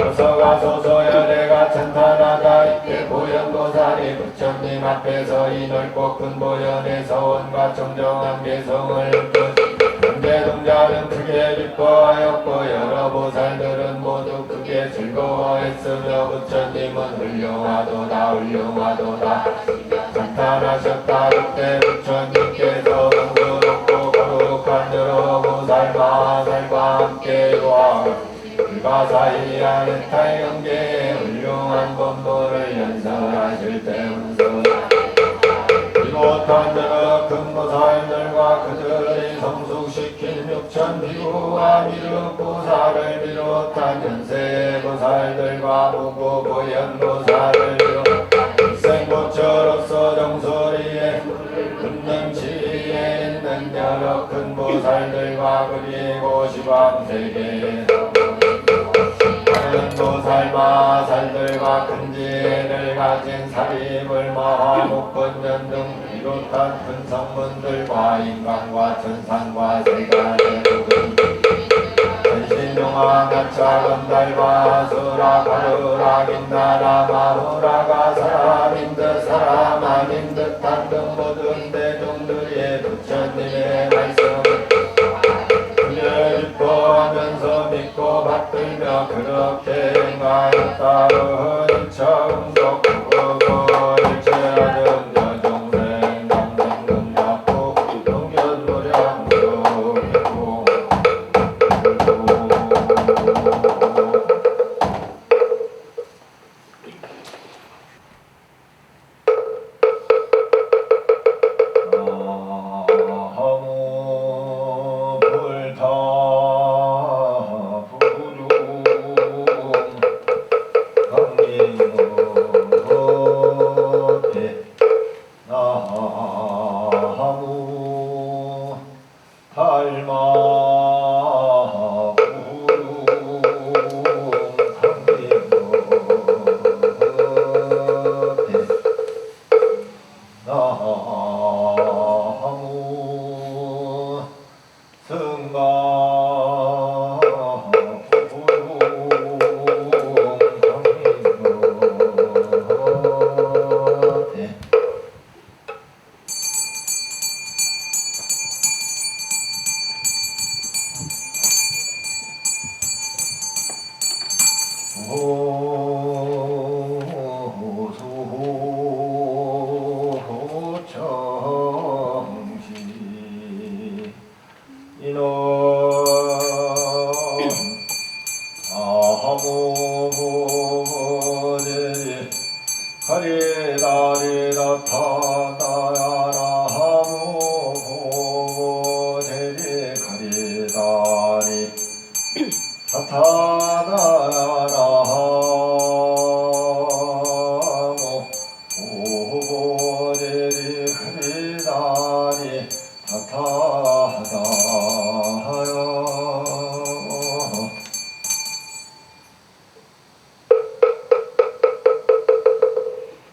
어서가소서여 내가 찬탄하다. 이때 보현보살이 부처님 앞에서 이 넓고 큰 보현의 서원과 청정한 개성을 현재 동자는 크게 기뻐하였고 여러 보살들은 모두 크게 즐거워했으며 부처님은 훌륭하도다 훌륭하도다 찬탄하셨다. 그때 부처님께서 성스럽고 거룩한 여러 보살 마살과 함께 이루어 불가사의 아르타의 경계에 훌륭한 법도를 연설하실 때 운선 비롯한 여러 큰 보살들과 그들의 성숙시킨 육천 비구와 미륵보살을 비롯한 연세의 보살들과 무고보현보살을 비롯한 일생보처로서 정소리에 금능치에 있는 여러 큰 보살들과 그리고 시방세계에 보살 마살들과 큰 지혜를 가진 사리불 마하목본전 등 비롯한 큰 성문들과 인간과 천상과 세간의 전신용화 가차 건달과 수라 가루라 긴나라 마후라가 사람인 듯 사람 아닌 듯한 등 모든 대중들의 부처님의 말씀 기뻐하면서 믿고 받들며 그렇게 행하였다. 은처음독 구고 일체하는 여중생 남생금 받고 동견무량도 있고 할마 구름 강림어대 나무 승가 구름 강림어대 호청시 이놈 아무보제리 가리다리다 타다야라 아무보제리 가리다리 타다야라 오보제리 그리다리 타타하다하여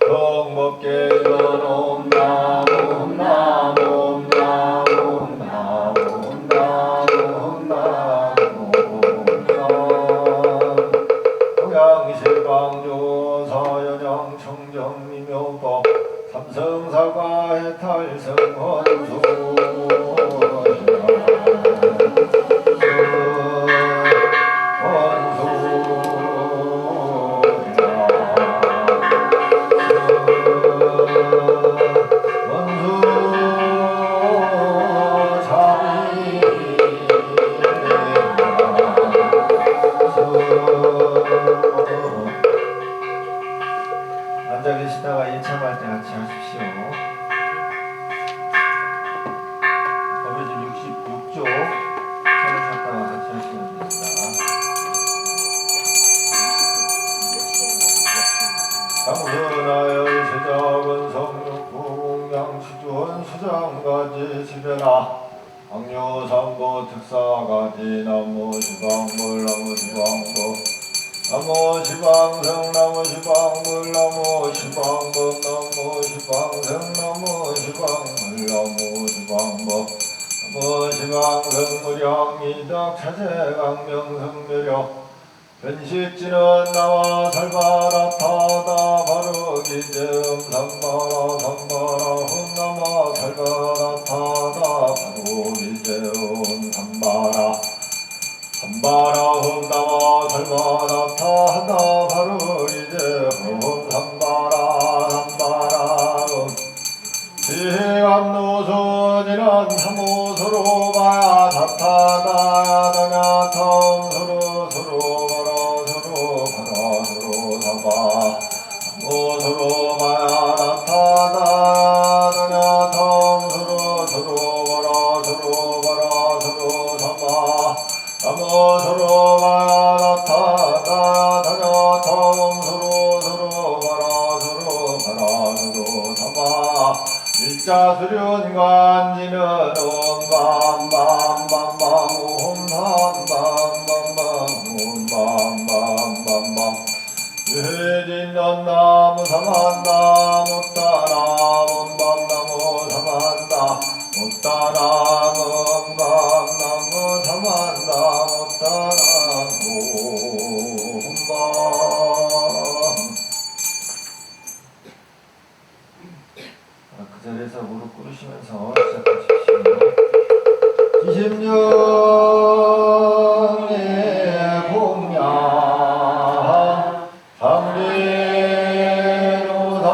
정먹게 일어놈 나옴 나옴 나옴 나옴 나옴 나옴 동양실방조 사연양 청정미묘법 삼성사과 해탈성원수 앉아 계시다가 일참할 때 같이 하십시오. 법의집 66조 차를 샀다가 같이 하시면 됩니다. 장선하여 세작은 성육궁양 수주원 수장가지 지배라 악료삼보 특사가지 나무시방물 나무시방법 나무시방성 나무시방물 나무시방법 나무시방성 나무시방물 나무시방법 나무시방성 무량이덕 차세강명성묘력 변식지는 나와 살바라 타다 바르기제음 삼바라 삼바라 혼나마 살바라 타다 바르기제음 삼바라 삼바라 혼나마 살바라 타다 바르기제음 삼바라 삼바라 지감노선이란 삼호서로 봐야 다타다야 다냐 탐서로 서로 봐라 서로 봐라 서로 사봐 삼호서로 봐야 다타다야 다냐 탐서로 서로 봐라 서로 봐라 서로 사봐 삼호서로 봐야 다타다야 다냐 탐서로 서로 봐라 서로 봐라 서로 사봐 일자수련관지는 옴밤밤밤밤밤 옴밤밤밤밤밤 유해진넌 나무 삼한다 못다나 옴밤나무 삼한다 못다나 옴밤나무 삼한다 못다나 옴밤 그 자리에서 무릎 꿇으시면서 시작하십시오. 20년의 공양 삼리노사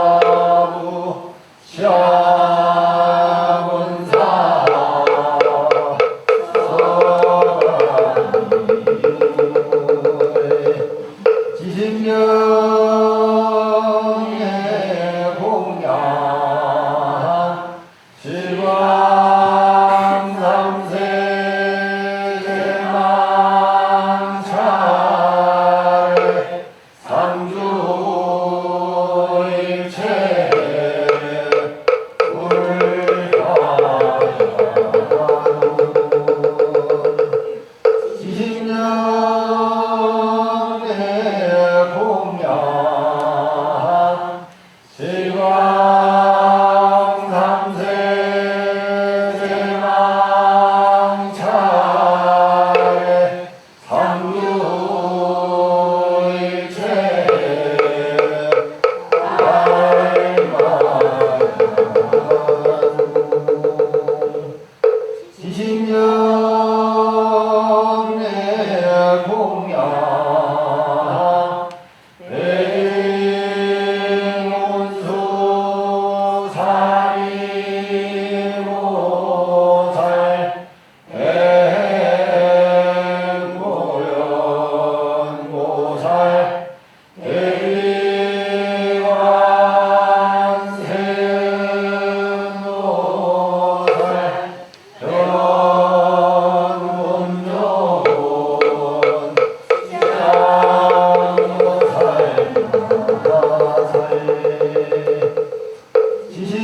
사생야부 샤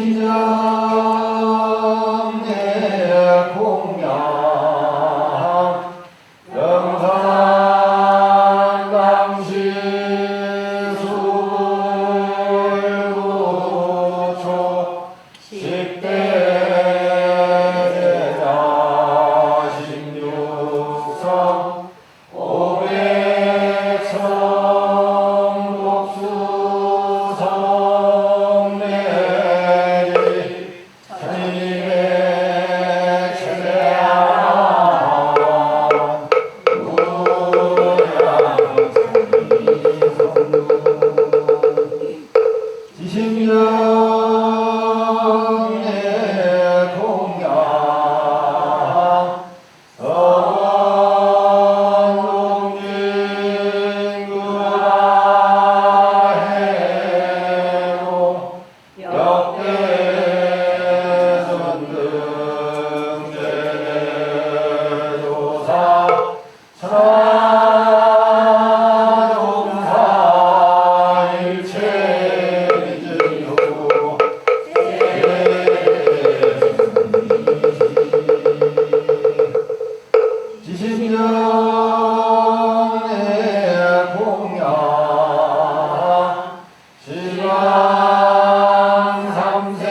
지신정내 공양 영산강시 수불구초 십대제자 십육성 오백성 복수성 내리 천일백 최대한 지심정내 공양 서원동진구라해로 역대전등제조사 천하동사 일체미진요 지신정내 공양 시방 삼세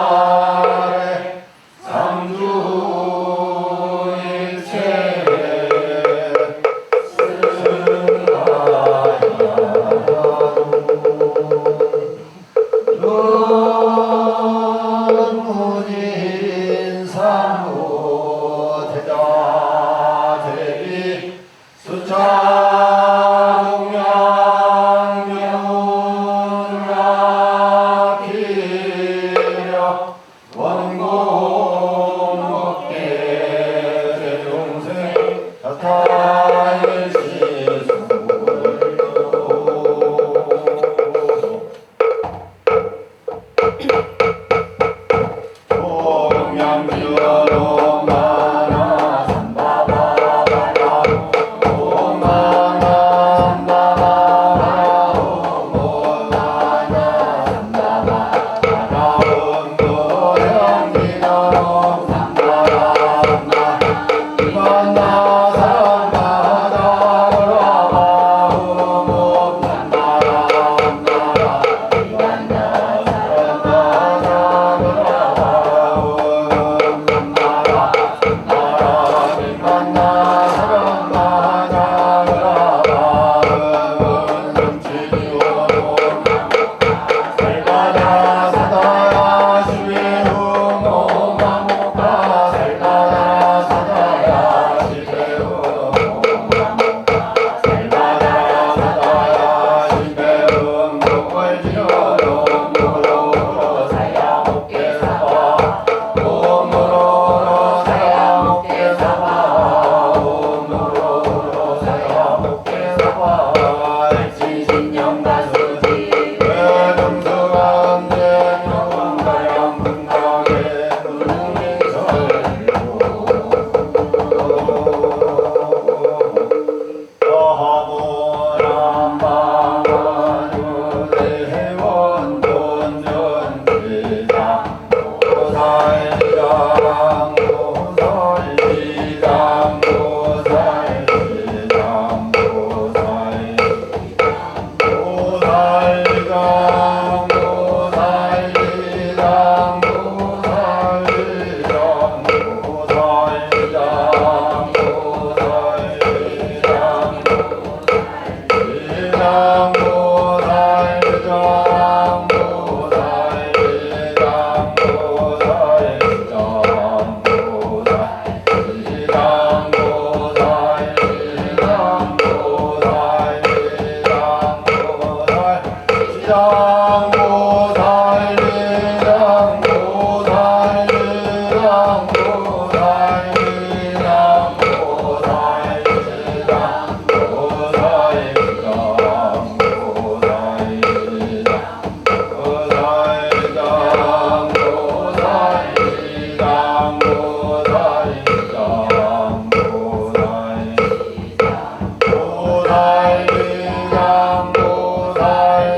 제망차례 삼주일체 문무진 삼무 대자 대비 수차 공양명라피려 원공목계 대종생 공양주로 만화 삼바바바라 오만화 삼바바바라 오만화 삼바바바라 온도현기나로 삼바라마 이만나 삼바다라마 오모 삼바라마라 이만나 보살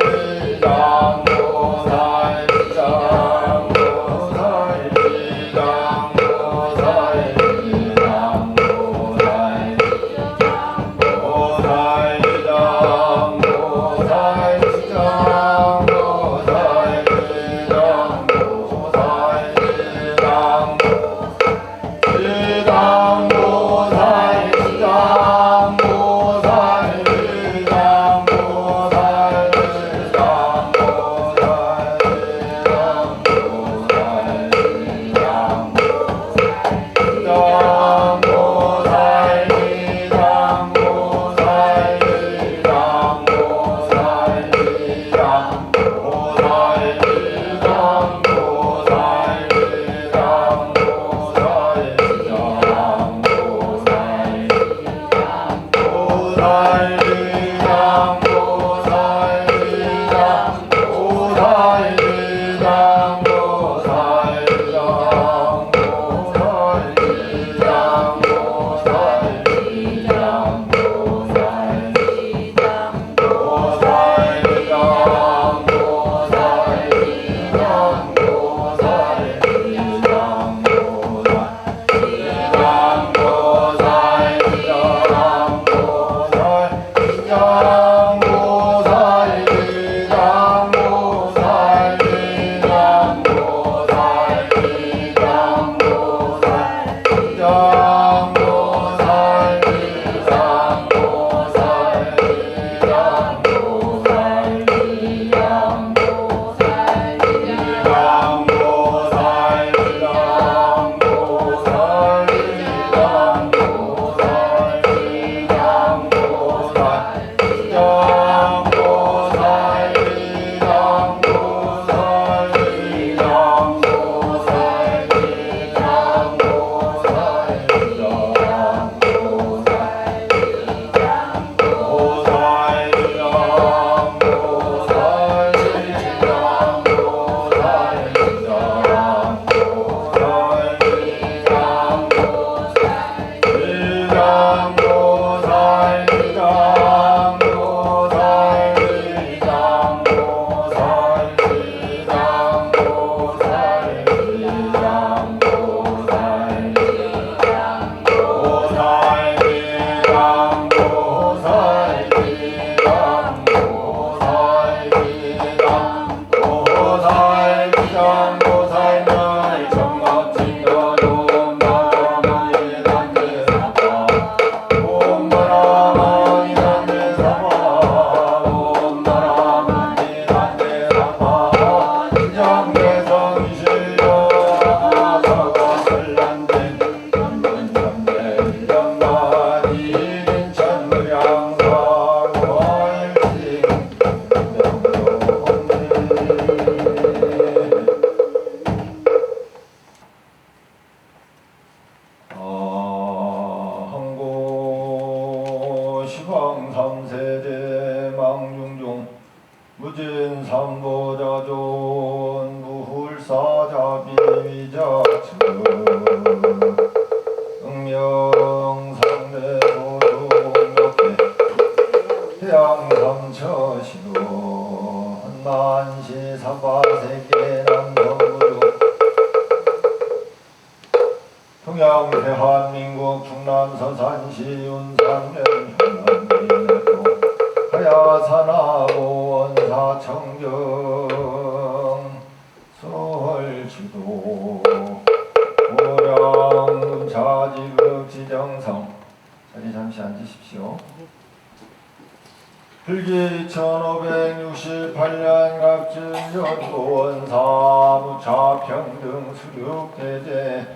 불기 1568년 갑진년 원사무차평등 수륙대제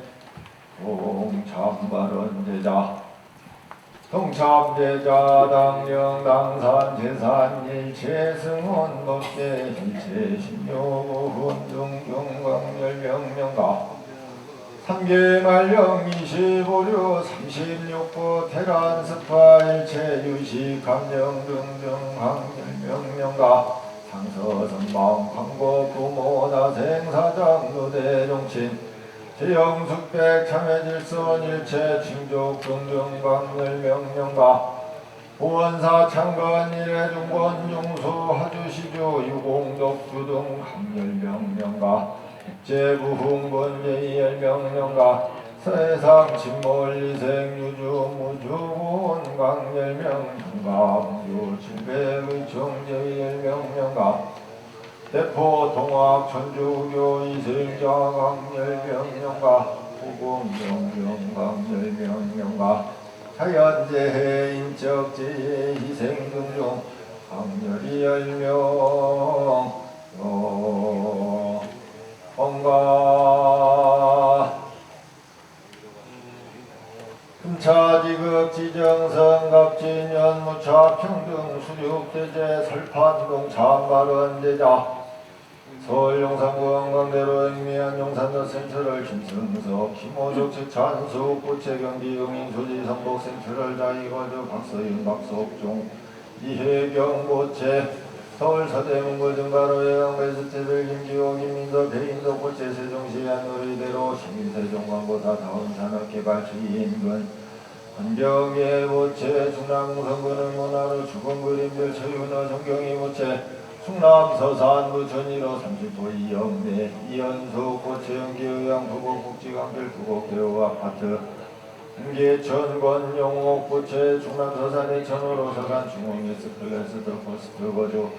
동참발언제자 동참제자 당령 당산 재산 일체 승원 법계 일체 신묘구 훈중경광 열명명가 3개 말령 25류 36부 테란 스파 일체 유식 감정 등등 강열명명가 상서선방 광고 부모 나생 사장 노대 종친 제영숙백 참회질선 일체 칭족 등등 강열명명가 보원사 창건 일회중권 중수 하주시주 유공독주 등 강열명명가 제부흥본 제2열명명가 세상 침몰리생 유주 무주군 강열명명가 무주 700의총 제2열명명가 대포 동학 천주교 이승자 강열명명가 후궁명명 강열명명가 자연재해 인적재해 희생 등중 강열이 열명 언가 금차지극 지정선 갑진년 무차평등 수륙대제 설판동 참발언대자 서울 용산구 한강대로 행미한 용산더센터럴 김승석 김호석 측찬수 고채경기 용인조지 성북센터럴 자이거주 박서윤 박석종 이혜경 고채 서울 서대문구 증가로 예강배수태별 김기호 김민도 백인도 고체 세종시 안노리대로 시민세종광고사 다운산업개발주의 인근 한경의 모체 충남성군은 문화로 주공그림별 최윤호 정경이 모체 충남 서산 부천이로 30호 이영대 이연수 고체영 기의양 부곡국지강길 부곡대우 아파트 김계천 권영옥 고체 충남 서산의 천호로 서산 중흥에스 클래스 더코스트 거주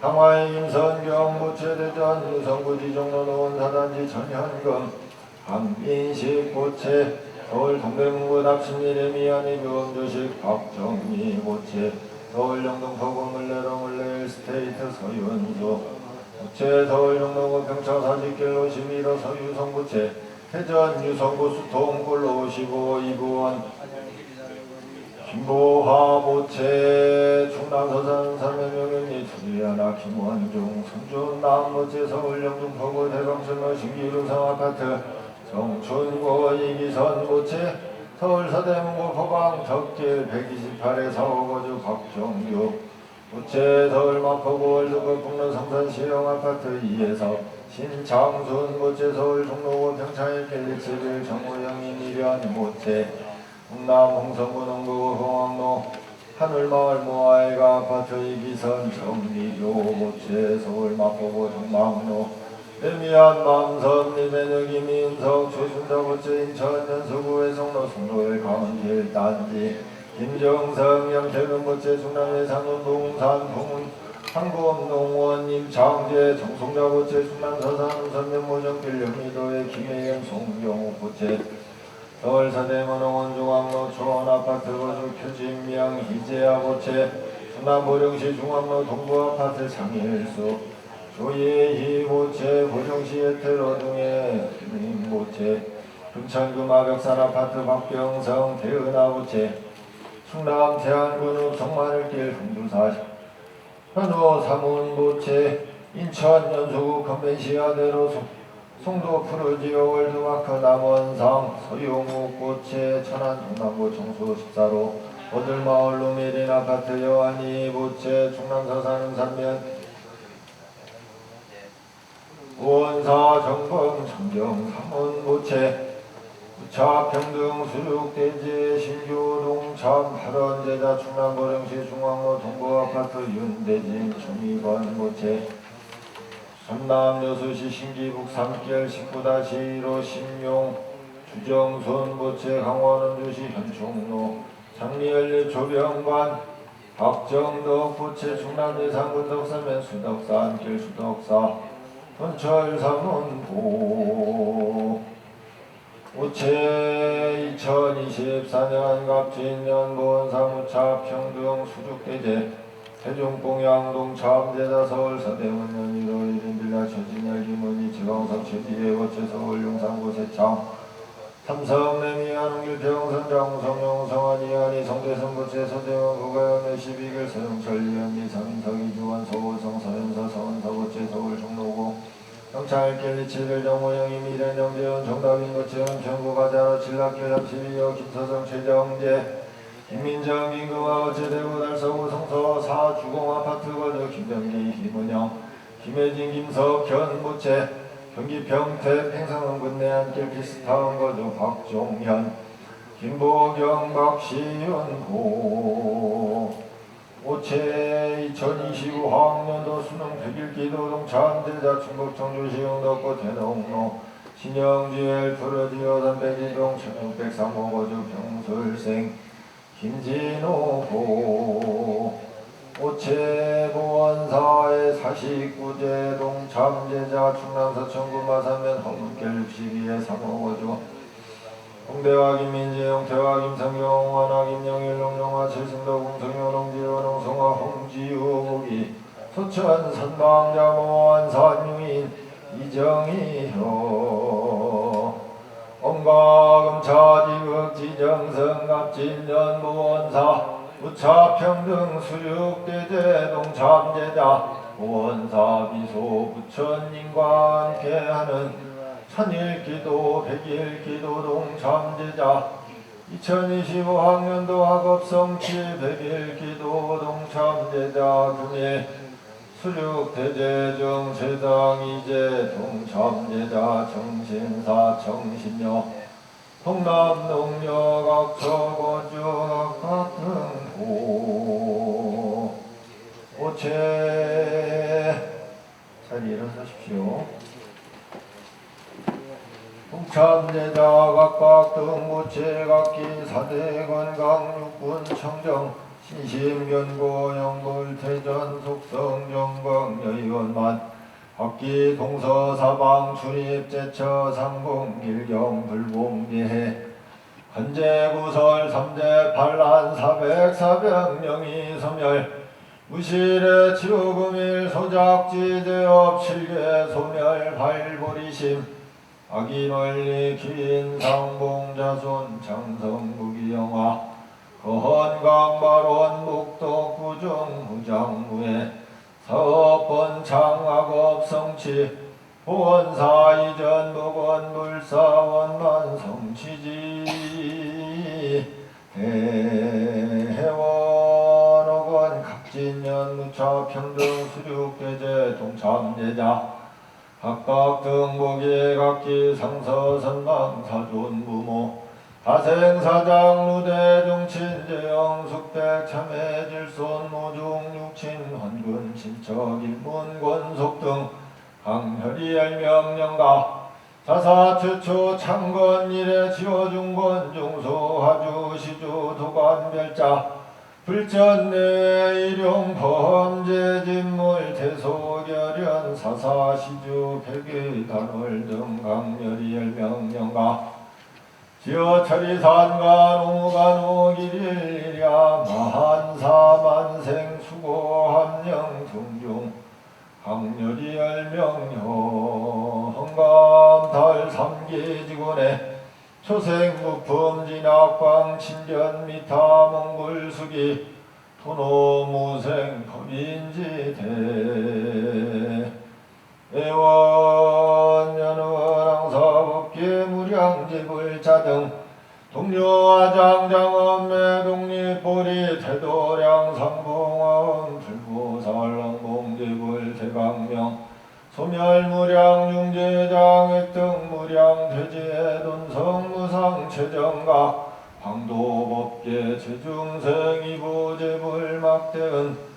강화의 임선경 고체 대전 유성구지 종로 노원사단지 전현금 한민식 고체 서울 동대문구 납신일의 미안이 교험조식 박정미 고체 서울 영등포구 물레로 스테이트 서윤수 고체 서울 영등포구 평창 사직길로 11호 서유성 고체 해전 유성구 수통골로 55 이부원 김보화 모체 충남 서산 삼해명현리 주리하나 김원중 선준남 모체 서울 영등포구 대방천로 신기루성 아파트 정춘구 이기선 모체 서울 서대문구 포방 덕길 128에 사오거주 박정규 모체 서울 마포구 월드급 북로 성산시형 아파트 이해석 신창순 모체 서울 종로구 평창일 갤리츠빌 정우영인 이련 모체 충남 홍성구 농구 홍학로 하늘마을 모아이가 아파트 이기선 정리교 모체 서울 마포구 정망로 레미안 남선 리메너기 민석 최순자 모체 인천 연수구 외성로 송로의 강원길 단지 김정성 영태근 모체 충남 예산군 동산 동문 한국농원 임창재 정송자 모체 충남 서산 우선면 모정길 영미도의 김혜연 송경호 모체 서울 서대문 홍원중앙로 초원아파트 거주 표진명 이재아 모체 충남 보령시 중앙로 동부아파트 장일수 조예희 모체 보령시 예태로 등의 모체 금천구 마벽산 아파트 박병성 대은하 모체 충남 대안군읍 정마늘길 흥두사 현우 사문 모체 인천 연수구 컨벤시아대로 송도 푸르지오 월드마크 남원상 서용욱 고체 천안 동남구 정수 14로 오들마을 루미린 아파트 여안이 모체 충남 서산 음산면 원사 정범 청정 삼원 모체 우차평등 수륙대지 신교동 참 8원 제자 충남 보령시 중앙로 동부아파트 윤대진 중위건 모체 전남 여수시 신기북 3길 19-1호 신용 주정순 모체 강원원주시 현충로 장미연립 조병관 박정덕 모체 충남 예산군 덕사면 수덕산길 수덕사 돈철삼문보 모체 2024년 갑진년 보원사무차 평등 수죽대제 세종공양동 참제자 서울 서대문 연희도 1인 빌라 최진열 김은희 지광석 최지혜 고체 서울 용산구 세창 삼성 내미안 홍길 병선 장우성 영성한 이한이 성대성 고체 서대문 구가연의 12길 서영철 이현미 서민석 이주원 서울성 서현서 서원서 고체 서울 종로구 경찰길 이치길 정호영이 미래 정재현 정답인 고체 은평구 가자로 칠락길 32호 김서정 최정재 김민정 김금화 고체 대구 달서구 성서 사주공아파트 거주 김병기 김은영 김혜진 김석현 모체 경기 평택 행성은 군내안길 비스타운 거주 박종현 김보경 박시윤고 모체 2025학년도 수능 100일 기도동 참제자 충북 청주시 영덕구 대농로 신영지엘 푸르지오 302동 1603호 거주 병술생 김진호고 모체 보원사의 49제동 참제자 충남 서천구 마산면 허문길 62에 3호 거주 홍대와 김민재, 영태와 김성경, 원화 김영일, 농영화 최승도, 공성현, 홍지원, 홍성화, 홍지우, 목이 소천, 선방자, 모원산, 유인, 이정희효 엄가금차, 지극, 지정성, 갑진년, 모원사 우차평등, 수육대제, 동참제자, 모원사, 비소, 부처님과 함께하는 천일기도, 백일기도 동참제자 2025학년도 학업성취 백일기도 동참제자 금일 수륙대제중 제당이제 동참제자 정신사 정신녀 동남농녀 각처건주 각등고 오체 자리 일어서십시오. 동참제자 각각 등고체 각기 사대 건강 육군 청정 신심변고 영불 태전 속성 정광 여의원만 각기 동서 사방 출입 제처 상봉 길경 불봉 예해 헌재구설 삼재 반란 사백 사백령이 소멸 무실의 치우금일 소작지대업 실계 소멸 발보리심 악인원리 기인 상봉자손 장성무기영화 거헌강발원 묵독구중 무장무에 사업번 창악업 성취 보건사 이전 보건 불사원만 성취지 대해원 각진년 무차 평등 수륙대제 동참제자 각각 등복에 각기 상서선방 사존 부모 다생사장 누대 중친제영 숙백 참회 질손 모중 육친 환군 친척 일문 권속 등 강혈이 열명령가 자사 최초 창건 일에 지어중건 중소 하주 시주 도관별자 불전내 일용 범죄 진물 대소결연 사사 시주 백의 단월 등 강렬이 열명령가 지어철이산간 오간 오길일이랴 만사만생 수고함령 중중 강렬이 열명령 헝감달 삼계지곤에 초생무품 진학광 친견 미타 몽골수기 토노무생 법인지대 애원 연원항사법계 무량지불자 등 동료화장장엄매 독립보리 태도량 상봉화음 불보살랑봉지불 대강명 소멸무량 융제장 획등 무량 퇴지의 돈성무상 최정가 황도법계 최중생 이보제불 막대은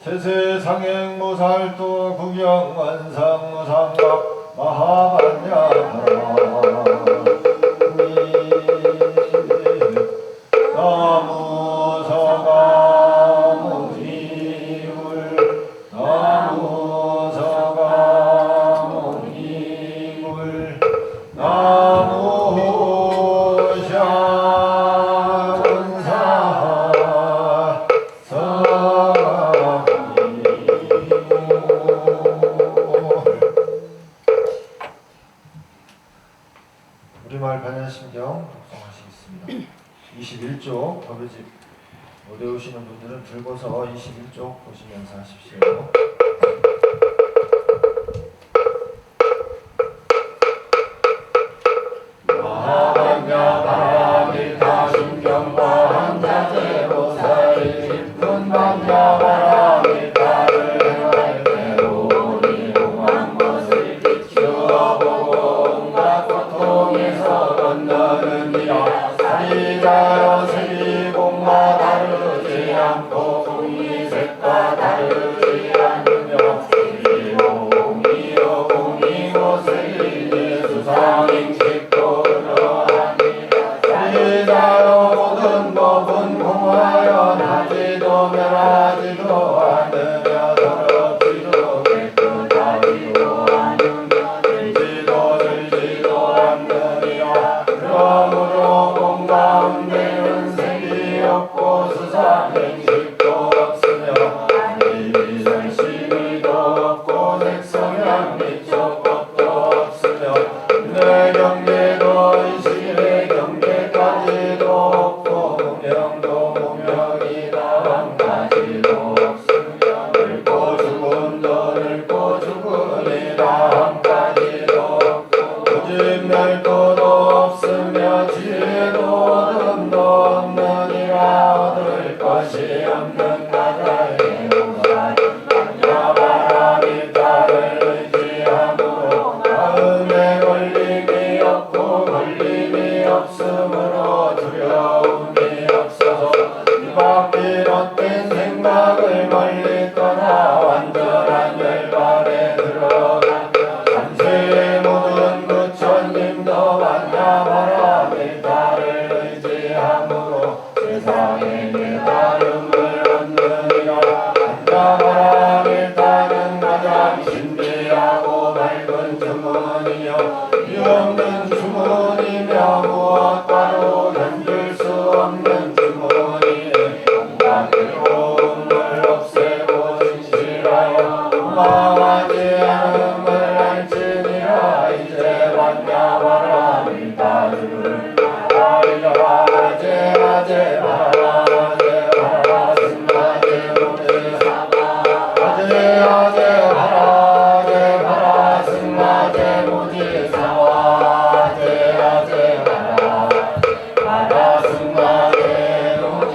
세세상행무살도 구경원상무상각 마하반야하라 나무서가모니불 나무서가모니불 나무샤운사 우리말 반야심경 독송하시겠습니다. 21쪽 법의집 못 외우시는 분들은 들고서 21쪽 보시면서 하십시오. 마하반야바라밀타 심경과 한자제보살이 깊은 반야바라밀타를 행할 대로 이용한 것을 비추어보고 온갖 고통에서 건너는이라 사리자여 색이 공과 다르지 않고 공이 색과 다르지 않으며 색이요 공이요 공이고 색이니 수상행식도 그러하니라 사리자여 모든 법은 공하여 나지도 멸하지도 않으며 더럽지도 깨끗하지도 않으며 들지도 들지도 않느니라 그러므로 공 가운데는 색이 없고 수상행식도 없으며 미비설심의도 없고 색성향 미촉법도 없으며 내 경계도 의식의 경계까지도 없고 무명도 무명이다 한 가지도 없으며 늙고 죽음도 늙고 죽으리라 한 가지도 없고 오직 멸도도 없으며 지혜도 얻음도 없느니라 얻을 것이 없는 나라의 오사리 반야바 신비하고 밝은 주문이여 이 없는 주문이며 무엇과도 견딜 수 없는 주문이 온갖 괴로움을 없애고 진실하여 망하지 않음을 알지니라. 이제 왔냐 바람을 따르를 바라리라. 아제 바라 승마제 모두 사바 아제 바라 승마제 모두 사와 아제 바라 승마제 모두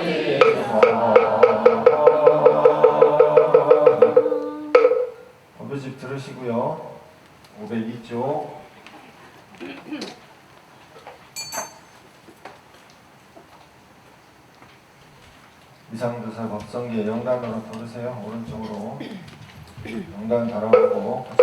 사와. 법요집 들으시고요. 502쪽 이상조사 법성계 영단으로 들으세요. 오른쪽으로 영단 바라보고 같이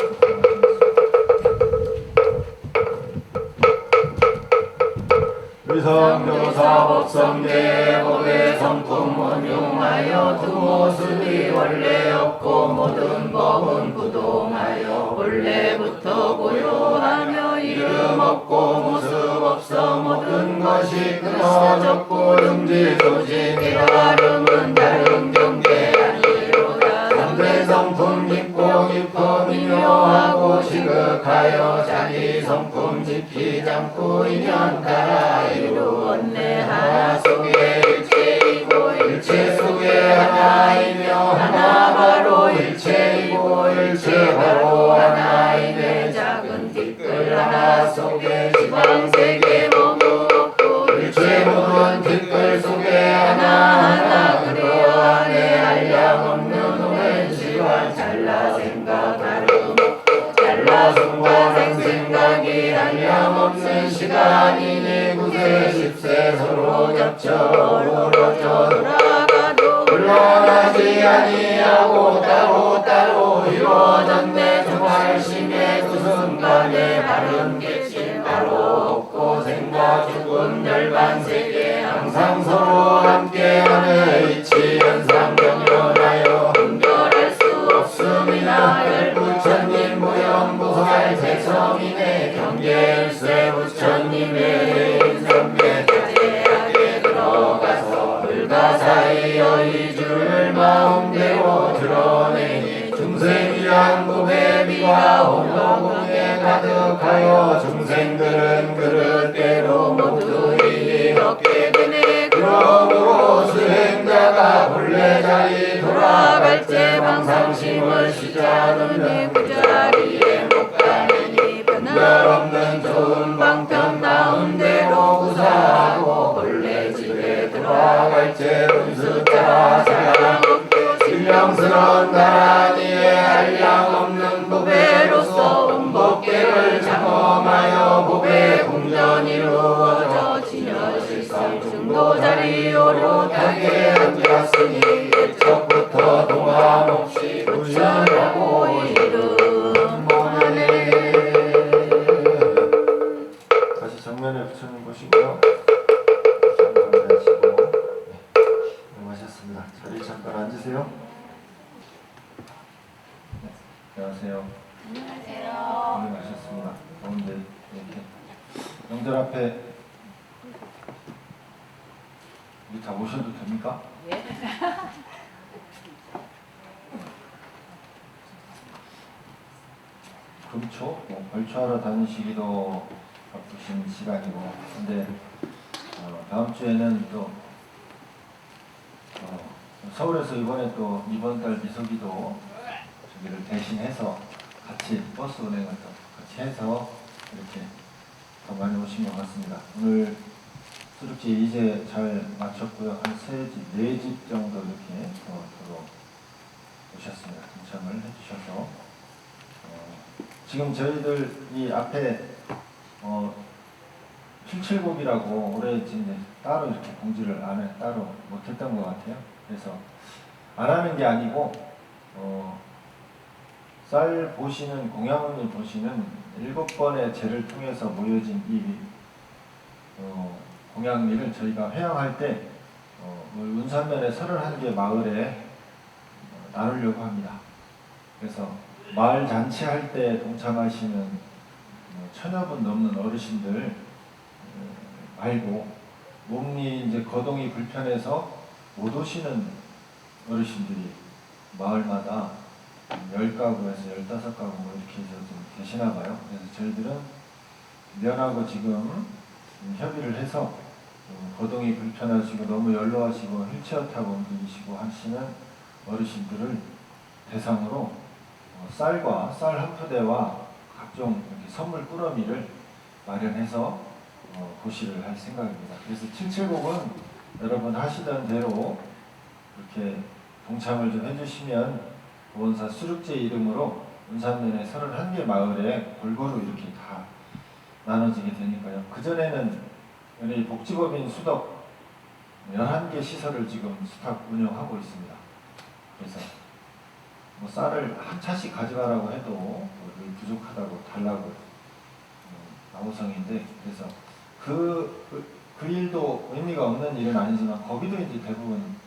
위성교사 법성계 법의 성품은 용하여 두 모습이 원래 없고 모든 법은 부동하여 본래부터 고요하며 이름 없고 모습 없어 모든 것이 끊어졌고 등지조직이라. 다름은 다른 경계 아니로다. 삼대 성품 깊고 깊어 미묘하고 시극하여 자기 성품 지키지 않고 인연 따라 이루었네. 하나 속에 일체이고 일체 속에 하나이며 하나 바로 일체이고 일체 바로 하나이네. 작은 티끌 하나 속에 지방세계 머무었고 일체 모든 티끌 속에 하나하나 그러하네. 한량없는 오랜 시간 잘라 생각 다름없고 잘라 성과 생각이 한량없는 시간이니 9세 10세 서로 겹쳐 멀어져 돌아가도 물러나지 아니하고 따로 이루어졌네. 정말심의 그 순간에 바른 개체 따로 없고 생과 죽음 열반세계 항상 서로 함께하는 이치 연상경연하여 분별할 수 없음이나 열부처님 무형무살 세성이네. 경계일세 부처님의 인성계 자제하게 들어가서 불가사의여 이주를 마음대로 드러내니 중생이란 법의 비가 혼동공에 가득하여 중생들은 그릇대로 모두 일이 없게 되네. 그러므로 수행자가 본래 자리 돌아갈 때 방상심을 쉬지 않으면 그 자리에 못 가느니 변화 없는 좋은 방편 나은 대로 구사하고 본래 집에 돌아갈 때 은수자 사랑 없고 신령스러운 나라니에 한량 없는 보배로서 온법계를 장엄하여 보배 공전 이루어져 진여실상 중도자리 오롯하게 앉았으니 예적부터 동함없이 부처라고 이름하네. 다시 정면에 부처님 보시고요. 잠깐 하시고 수고하셨습니다. 자리 잠깐 앉으세요. 네, 안녕하세요. 고생하셨습니다. 가운데 이렇게 명절 앞에 우리 다 오셔도 됩니까? 예. 금초, 벌초하러 다니시기도 바쁘신 시간이고, 근데 다음 주에는 또 서울에서 이번에 또 이번 달 미소기도 저기를 대신해서 같이 버스 운행을 또 같이 해서 이렇게 더 많이 오신 것 같습니다. 오늘 수륙지 이제 잘 마쳤고요. 한 3집, 4집 정도 이렇게 더 오셨습니다. 동참을 해주셔서 지금 저희들 이 앞에 77곡이라고 올해 지금 따로 이렇게 공지를 따로 못했던 것 같아요. 그래서 안 하는 게 아니고 쌀 보시는 공양원님 보시는 7번의 제를 통해서 모여진 이 공양미를 저희가 회양할 때 운산면의 31개 마을에 나누려고 합니다. 그래서 마을 잔치할 때 동참하시는 천여 분 넘는 어르신들 말고 몸이 이제 거동이 불편해서 못 오시는 어르신들이 마을마다 10가구에서 15가구 뭐 이렇게 해서 좀 계시나 봐요. 그래서 저희들은 면하고 지금 협의를 해서 거동이 불편하시고 너무 연로하시고 휠체어 타고 움직이시고 하시는 어르신들을 대상으로 쌀과 쌀 한 푸대와 각종 선물 꾸러미를 마련해서 고시를 할 생각입니다. 그래서 77곡은 여러분 하시던 대로 이렇게 동참을 좀 해주시면 보건사 수륙제 이름으로 운산면의 31개 마을에 골고루 이렇게 다 나눠지게 되니까요. 그전에는 이 복지법인 수덕 11개 시설을 지금 수탁 운영하고 있습니다. 그래서 뭐 쌀을 한 차씩 가져가라고 해도 부족하다고 달라고 나무성인데, 그래서 그 일도 의미가 없는 일은 아니지만 거기도 이제 대부분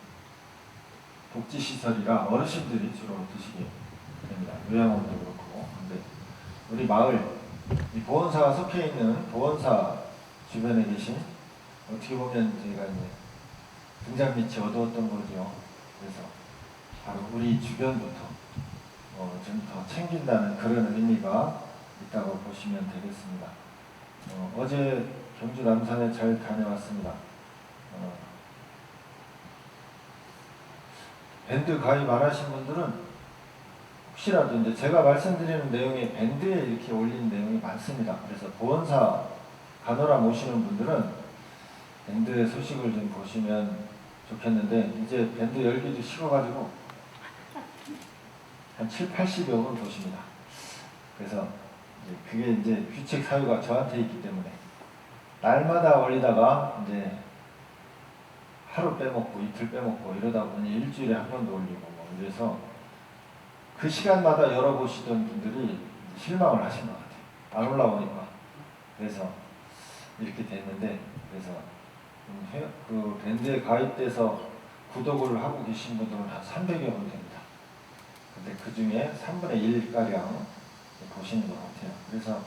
복지시설이라 어르신들이 주로 드시게 됩니다. 요양원도 그렇고. 근데 우리 마을 이 보건사가 속해 있는 보건사 주변에 계신, 어떻게 보면 저희가 이제 등잔 밑이 어두웠던 거죠. 그래서 바로 우리 주변부터 좀 더 챙긴다는 그런 의미가 있다고 보시면 되겠습니다. 어제 경주 남산에 잘 다녀왔습니다. 밴드 가입 안 하신 분들은 혹시라도 이제 제가 말씀드리는 내용이 밴드에 이렇게 올린 내용이 많습니다. 그래서 보건사 간호람 오시는 분들은 밴드 소식을 좀 보시면 좋겠는데, 이제 밴드 열기도 식어가지고 한 7, 80여분 보십니다. 그래서 그게 이제 규칙 사유가 저한테 있기 때문에 날마다 올리다가 이제 하루 빼먹고 이틀 빼먹고 이러다 보니 일주일에 한 번도 올리고 뭐 이래서 그 시간마다 열어보시던 분들이 실망을 하신 것 같아요. 안 올라오니까. 그래서 이렇게 됐는데, 그래서 그 밴드에 가입돼서 구독을 하고 계신 분들은 한 300여 분 됩니다. 근데 그 중에 3분의 1가량 보시는 것 같아요. 그래서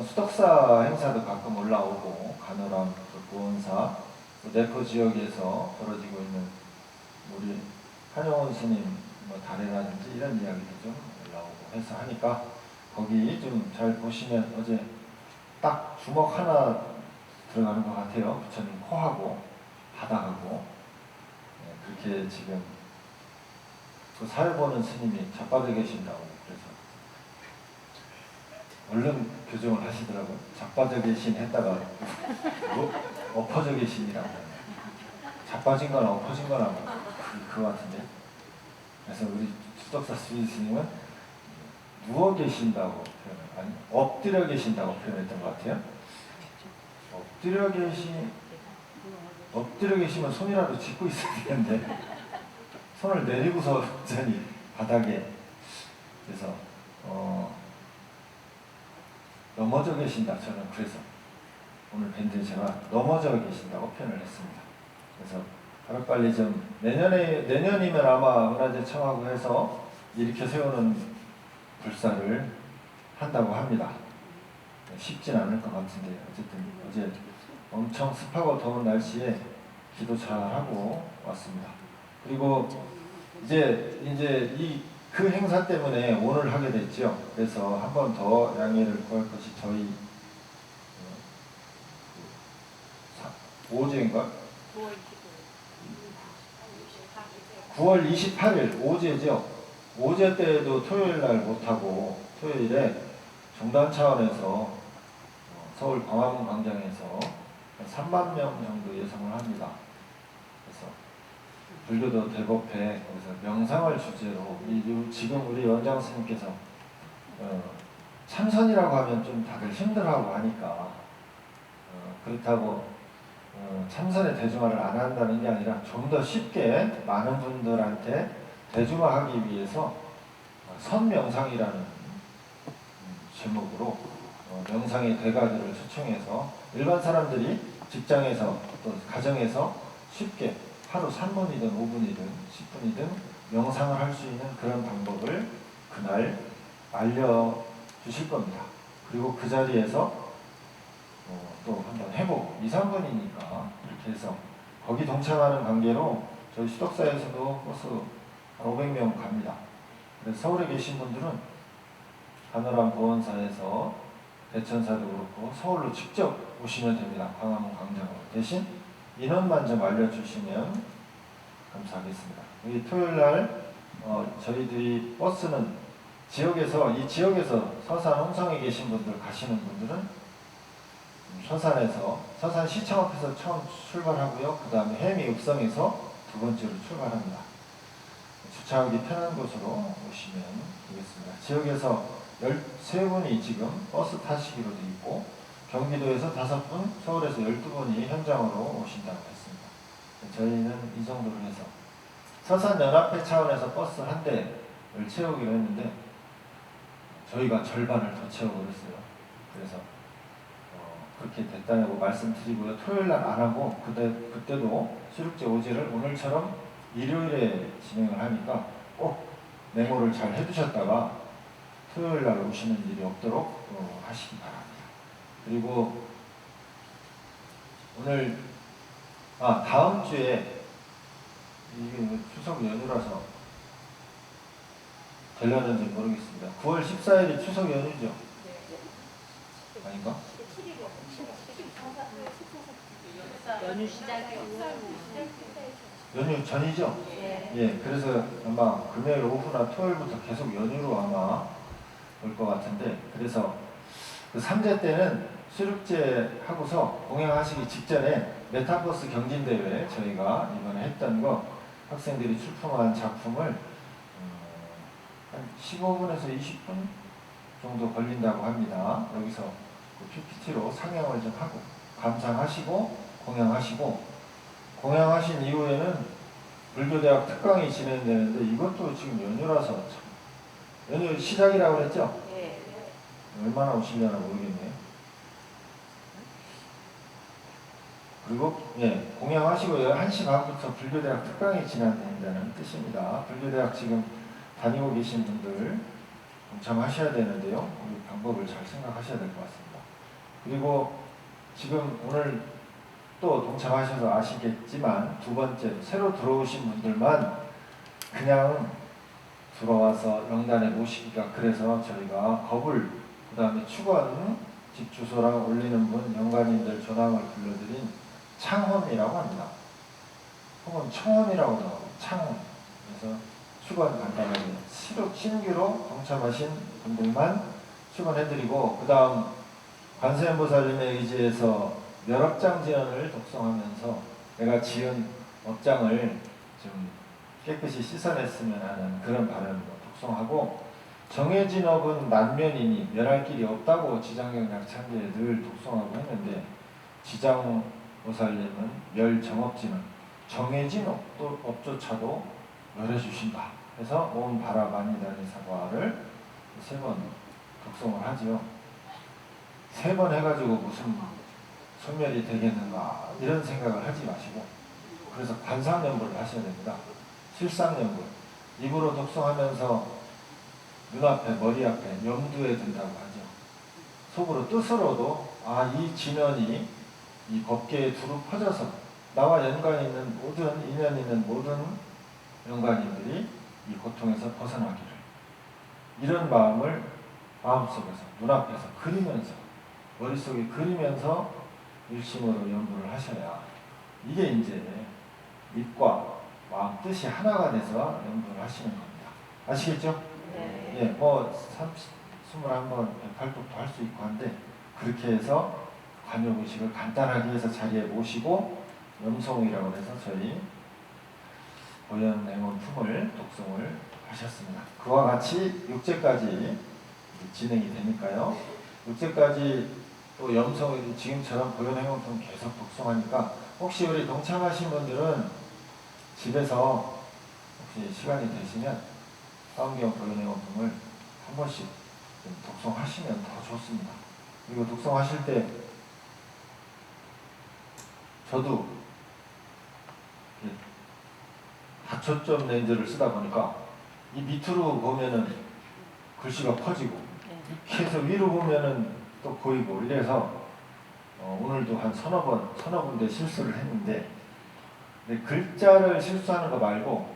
수덕사 행사도 가끔 올라오고, 간호람, 보건사, 내포 지역에서 벌어지고 있는 우리 한영원 스님 달해라든지 이런 이야기도 좀 올라오고 해서 하니까 거기 좀 잘 보시면 어제 딱 주먹 하나 들어가는 것 같아요. 부처님 코하고 바닥하고 그렇게 지금 그 사회 보는 스님이 자빠져 계신다고 그래서 얼른 교정을 하시더라고요. 자빠져 계신 했다가 엎어져 계신이라고. 자빠진 거나 엎어진 거나 그거 같은데. 그래서 우리 수덕사 스님은 누워 계신다고 아니 엎드려 계신다고 표현했던 것 같아요. 엎드려 계시면 손이라도 짚고 있어야 되는데 손을 내리고서 완전히 바닥에, 그래서 넘어져 계신다. 저는 그래서 오늘 밴드에 제가 넘어져 계신다고 표현을 했습니다. 그래서 하루빨리 좀 내년이면 아마 문화재청하고 해서 일으켜 세우는 불사를 한다고 합니다. 쉽진 않을 것 같은데 어쨌든 어제 엄청 습하고 더운 날씨에 기도 잘하고 왔습니다. 그리고 이제 그 행사 때문에 오늘 하게 됐죠. 그래서 한 번 더 양해를 구할 것이 저희 5제인가? 9월 28일 오제죠. 오제 때도 토요일 날 못하고 토요일에 종단 차원에서 서울 광화문 광장에서 3만 명 정도 예상을 합니다. 그래서 불교도 대법회 거기서 명상을 주제로 지금 우리 원장 스님께서 참선이라고 하면 좀 다들 힘들어하고 하니까 그렇다고 참선에 대중화를 안 한다는 게 아니라 좀 더 쉽게 많은 분들한테 대중화하기 위해서 선명상이라는 제목으로 명상의 대가들을 초청해서 일반 사람들이 직장에서 또 가정에서 쉽게 하루 3분이든 5분이든 10분이든 명상을 할 수 있는 그런 방법을 그날 알려주실 겁니다. 그리고 그 자리에서 또 한번 해보고 2, 3분이니까 이렇게 해서 거기 동참하는 관계로 저희 수덕사에서도 버스 500명 갑니다. 그래서 서울에 계신 분들은 간호람 보건사에서 대천사도 그렇고 서울로 직접 오시면 됩니다. 광화문 광장으로. 대신 인원만 좀 알려주시면 감사하겠습니다. 이 토요일날 저희들이 버스는 지역에서 이 지역에서 서산 홍성에 계신 분들 가시는 분들은 서산 시청 앞에서 처음 출발하고요. 그 다음에 해미 읍성에서 두 번째로 출발합니다. 주차하기 편한 곳으로 오시면 되겠습니다. 지역에서 13분이 지금 버스 타시기로 되어 있고 경기도에서 5분, 서울에서 12분이 현장으로 오신다고 했습니다. 저희는 이 정도로 해서 서산연합회 차원에서 버스 한 대를 채우기로 했는데 저희가 절반을 더 채워버렸어요. 그래서 그렇게 됐다고 말씀드리고요. 토요일날 안 하고 그때도 수륙제 오제를 오늘처럼 일요일에 진행을 하니까 꼭 메모를 잘 해두셨다가 토요일날 오시는 일이 없도록 하시기 바랍니다. 그리고 오늘 다음 주에 이게 추석 연휴라서 되려는지 모르겠습니다. 9월 14일이 추석 연휴죠? 아닌가? 연휴 시작이요. 연휴 전이죠? 예, 그래서 아마 금요일 오후나 토요일부터 계속 연휴로 아마 올 것 같은데, 그래서 그 3제 때는 수륙제 하고서 공양하시기 직전에 메타버스 경진대회 저희가 이번에 했던 거 학생들이 출품한 작품을 한 15분에서 20분 정도 걸린다고 합니다. 여기서 그 PPT로 상영을 좀 하고 감상하시고 공양하신 이후에는 불교대학 특강이 진행되는데 이것도 지금 연휴라서 연휴 시작이라고 그랬죠? 네. 얼마나 오시려나 모르겠네요. 그리고 공양하시고 1시 반부터 불교대학 특강이 진행된다는 뜻입니다. 불교대학 지금 다니고 계신 분들 동참하셔야 되는데요. 우리 방법을 잘 생각하셔야 될 것 같습니다. 그리고 지금 오늘 또 동참하셔서 아시겠지만 두 번째 새로 들어오신 분들만 그냥 들어와서 영단에 모시기가 그래서 저희가 거불 그 다음에 축원 집 주소랑 올리는 분 영관님들 전함을 불러드린 창헌이라고 합니다. 혹은 청헌이라고도 하고 창헌. 그래서 축원 간단하게 신규로 동참하신 분들만 축원해드리고 그 다음 관세음보살님의 의지에서 멸업장 지연을 독송하면서 내가 지은 업장을 좀 깨끗이 씻어냈으면 하는 그런 바람으로 독송하고 정해진 업은 난면이니 멸할 길이 없다고 지장경 약창기에 늘 독송하고 했는데 지장보살님은 멸정업지는 정해진 업조차도 멸해주신다. 그래서 온 바라마니다니 사과를 3번 독송을 하지요. 3번 해가지고 무슨 소멸이 되겠는가 이런 생각을 하지 마시고 그래서 관상연불을 하셔야 됩니다. 실상연불 입으로 독송하면서 눈앞에 머리 앞에 염두에 든다고 하죠. 속으로 뜻으로도 이 진언이 이 법계에 두루 퍼져서 나와 연관이 있는 모든 인연 있는 모든 연관인들이 이 고통에서 벗어나기를 이런 마음을 마음속에서 눈앞에서 그리면서 머릿속에 그리면서 일심으로 연구를 하셔야 이게 이제 입과 마음 뜻이 하나가 돼서 연구를 하시는 겁니다. 아시겠죠? 네. 예, 21번 108독도 할 수 있고 한데 그렇게 해서 관여의식을 간단하게 해서 자리에 모시고 염송이라고 해서 저희 보현행원 품을 독송을 하셨습니다. 그와 같이 6제까지 진행이 되니까요. 6제까지 또 염성이 지금처럼 보현행원품 계속 독송하니까 혹시 우리 동참하신 분들은 집에서 혹시 시간이 되시면 화엄경 보현행원품을 한 번씩 좀 독송하시면 더 좋습니다. 그리고 독송하실 때 저도 다초점 렌즈를 쓰다 보니까 이 밑으로 보면은 글씨가 퍼지고 이렇게 해서 위로 보면은 또 보이고 이래서 오늘도 한 서너 군데 실수를 했는데, 근데 글자를 실수하는 거 말고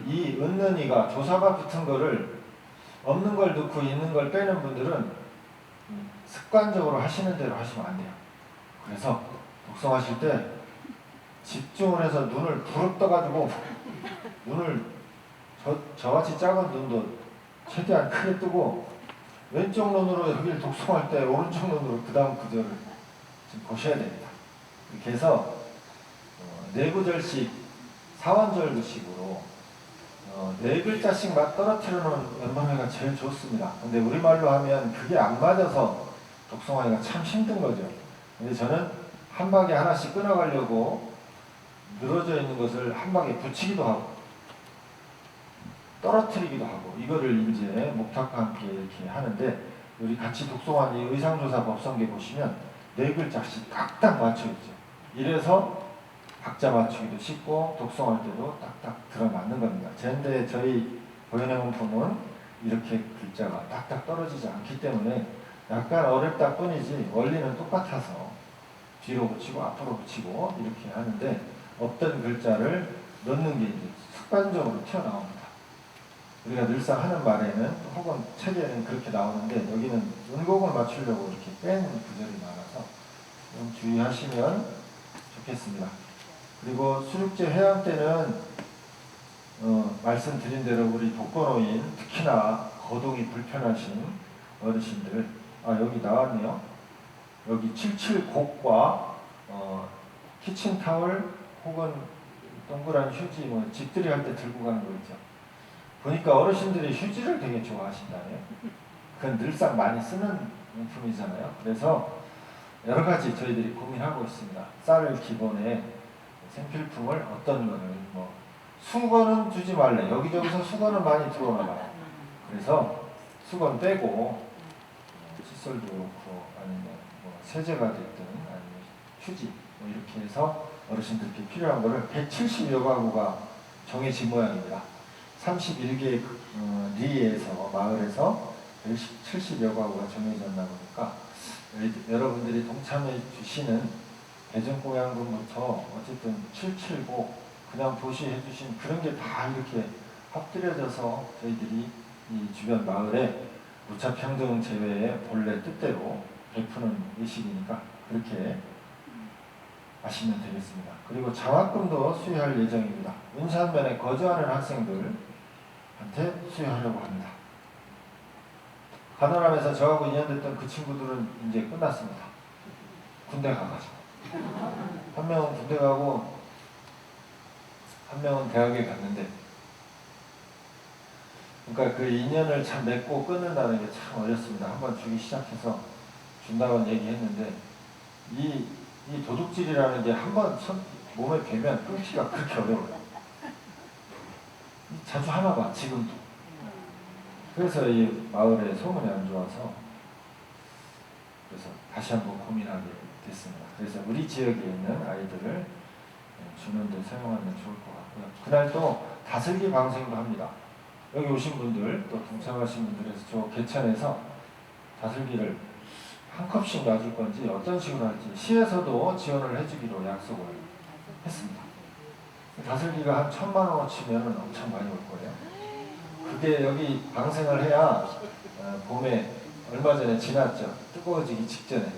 이 은는이가 조사가 붙은 거를 없는 걸 넣고 있는 걸 빼는 분들은 습관적으로 하시는 대로 하시면 안 돼요. 그래서 독서하실 때 집중을 해서 눈을 부릅 떠가지고 눈을 저같이 작은 눈도 최대한 크게 뜨고 왼쪽 눈으로 여기를 독송할 때 오른쪽 눈으로 그 다음 구절을 좀 보셔야 됩니다. 이렇게 해서 네 구절씩 사원절구식으로 네 글자씩 떨어뜨려놓은 연범회가 제일 좋습니다. 근데 우리말로 하면 그게 안 맞아서 독송하기가 참 힘든 거죠. 근데 저는 한 방에 하나씩 끊어가려고 늘어져 있는 것을 한 방에 붙이기도 하고 떨어뜨리기도 하고 이거를 이제 목탁과 함께 이렇게 하는데, 우리 같이 독송한 이 의상조사 법성계 보시면 네 글자씩 딱딱 맞춰 있죠. 이래서 박자 맞추기도 쉽고 독송할 때도 딱딱 들어맞는 겁니다. 그런데 저희 보현행문품은 이렇게 글자가 딱딱 떨어지지 않기 때문에 약간 어렵다 뿐이지 원리는 똑같아서 뒤로 붙이고 앞으로 붙이고 이렇게 하는데, 없던 글자를 넣는 게 이제 습관적으로 튀어나옵니다. 우리가 늘상 하는 말에는 혹은 책에는 그렇게 나오는데 여기는 음곡을 맞추려고 이렇게 뺀 구절이 많아서 좀 주의하시면 좋겠습니다. 그리고 수륙제 해양 때는 말씀드린 대로 우리 독거노인, 특히나 거동이 불편하신 어르신들, 여기 나왔네요. 여기 77곡과 키친타월 혹은 동그란 휴지, 집들이 할 때 들고 가는 거 있죠. 보니까 어르신들이 휴지를 되게 좋아하신다네요. 그건 늘상 많이 쓰는 용품이잖아요. 그래서 여러 가지 저희들이 고민하고 있습니다. 쌀을 기본에 생필품을 어떤 거를 수건은 주지 말래. 여기저기서 수건은 많이 들어오나봐요. 그래서 수건 빼고 칫솔도 그렇고 아니면 세제가 됐든 아니면 휴지 이렇게 해서 어르신들께 필요한 거를 170여 가구가 정해진 모양입니다. 31개 리에서 마을에서 170여 가구가 정해졌나 보니까 여러분들이 동참해 주시는 대전공양군부터 어쨌든 779 그냥 도시해 주신 그런 게 다 이렇게 합들여져서 저희들이 이 주변 마을에 무차평등 제외의 본래 뜻대로 베푸는 의식이니까 그렇게 아시면 되겠습니다. 그리고 장학금도 수여할 예정입니다. 운산면에 거주하는 학생들한테 수여하려고 합니다. 간호람에서 저하고 인연됐던 그 친구들은 이제 끝났습니다. 군대 가가지고. 한 명은 군대 가고 한 명은 대학에 갔는데, 그러니까 그 인연을 참 맺고 끊는다는 게 참 어렵습니다. 한번 주기 시작해서 준다고 얘기했는데 이 도둑질이라는 게 한번 몸에 배면 끊기가 그렇게 어려워요. 자주 하나 봐, 지금도. 그래서 이 마을에 소문이 안 좋아서 그래서 다시 한번 고민하게 됐습니다. 그래서 우리 지역에 있는 아이들을 주는 데 사용하면 좋을 것 같고요. 그날 또 다슬기 방생도 합니다. 여기 오신 분들 또 동참하신 분들에서 저 개천에서 다슬기를 한 컵씩 놔줄 건지 어떤 식으로 할지 시에서도 지원을 해주기로 약속을 했습니다. 다슬기가 한 1,000만 원어치면 엄청 많이 올 거예요. 그게 여기 방생을 해야 봄에 얼마 전에 지났죠. 뜨거워지기 직전에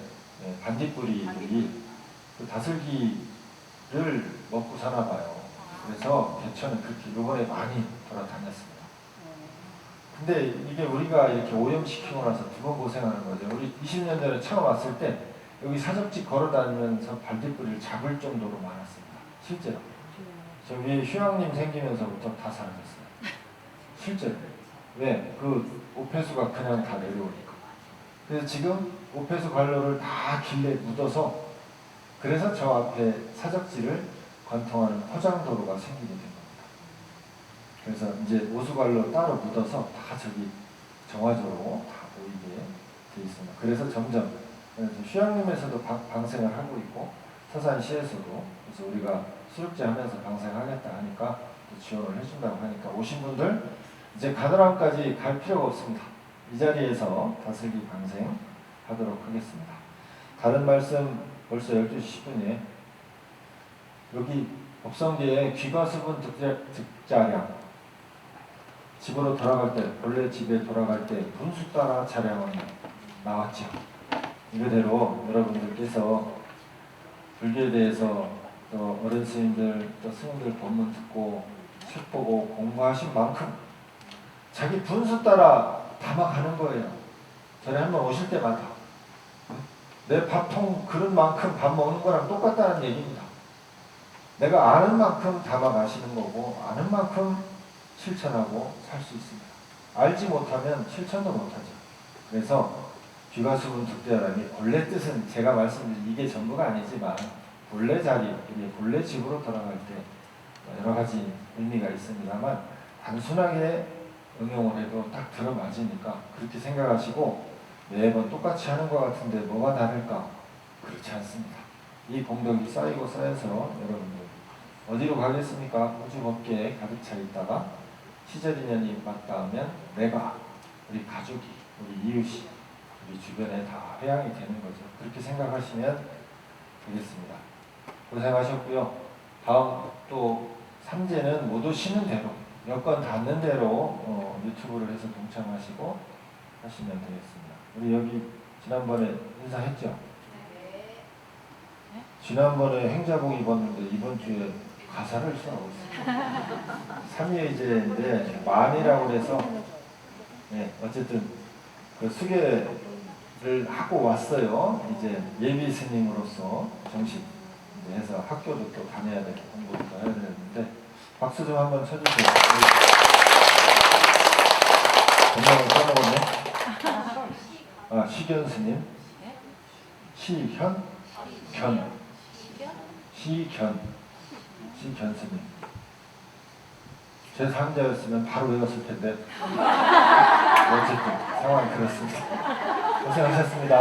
반딧불이들이 그 다슬기를 먹고 사나 봐요. 그래서 개천은 그렇게 요번에 많이 돌아다녔습니다. 근데 이게 우리가 이렇게 오염시키고 나서 두 번 고생하는 거죠. 우리 20년 전에 처음 왔을 때 여기 사적지 걸어다니면서 반딧불이를 잡을 정도로 많았습니다. 실제로. 저 위에 휴양림 생기면서부터 다 사라졌어요. 실제로. 왜? 그 오폐수가 그냥 다 내려오니까. 그래서 지금 오폐수 관로를 다 길에 묻어서 그래서 저 앞에 사적지를 관통하는 포장도로가 생기게 된 겁니다. 그래서 이제 오수관로 따로 묻어서 다 저기 정화조로 다 보이게 돼 있습니다. 그래서 점점 휴양림에서도 방생을 하고 있고 서산시에서도 그래서 우리가 수륙제 하면서 방생하겠다 하니까 또 지원을 해준다고 하니까 오신 분들 이제 가느라움까지 갈 필요가 없습니다. 이 자리에서 다슬기 방생 하도록 하겠습니다. 다른 말씀 벌써 12시 10분에 여기 법성계에 귀가수분 득자량 집으로 돌아갈 때 본래 집에 돌아갈 때 분수 따라 차량은 나왔죠. 이거대로 여러분들께서 불교에 대해서 또 어른 스님들 또 스님들 법문 듣고 책 보고 공부하신 만큼 자기 분수 따라 담아가는 거예요. 전에 한번 오실 때마다 내 밥통 그릇만큼 밥 먹는 거랑 똑같다는 얘기입니다. 내가 아는 만큼 담아 마시는 거고 아는 만큼 실천하고 살 수 있습니다. 알지 못하면 실천도 못하죠. 그래서 귀가수분 득대하라니 본래 뜻은 제가 말씀드린 이게 전부가 아니지만 본래 자리, 우리 본래 집으로 돌아갈 때 여러 가지 의미가 있습니다만 단순하게 응용을 해도 딱 들어맞으니까 그렇게 생각하시고 매번 똑같이 하는 것 같은데 뭐가 다를까? 그렇지 않습니다. 이 공덕이 쌓이고 쌓여서 여러분들 어디로 가겠습니까? 우주법계에 가득 차 있다가 시절 인연이 맞닿으면 내가, 우리 가족이, 우리 이웃이, 우리 주변에 다 회양이 되는 거죠. 그렇게 생각하시면 되겠습니다. 고생하셨고요. 다음 또 3제는 모두 쉬는 대로 여건 닿는 대로 유튜브를 해서 동참하시고 하시면 되겠습니다. 우리 여기 지난번에 인사했죠? 지난번에 행자복 입었는데 이번 주에 가사를 써오고 있습니다. 삼위의제인데 만이라고 해서 네, 어쨌든 그 수계를 하고 왔어요. 이제 예비 스님으로서 정식 이제 해서 학교도 또 다녀야 되고 공부도 해야 되는데 박수 좀 한번 쳐주세요. 전명을 써먹었네. 아, 시견 스님. 시현? 시견 스님. 제 3자였으면 바로 외웠을 텐데 어쨌든 상황이 그렇습니다. 고생하셨습니다.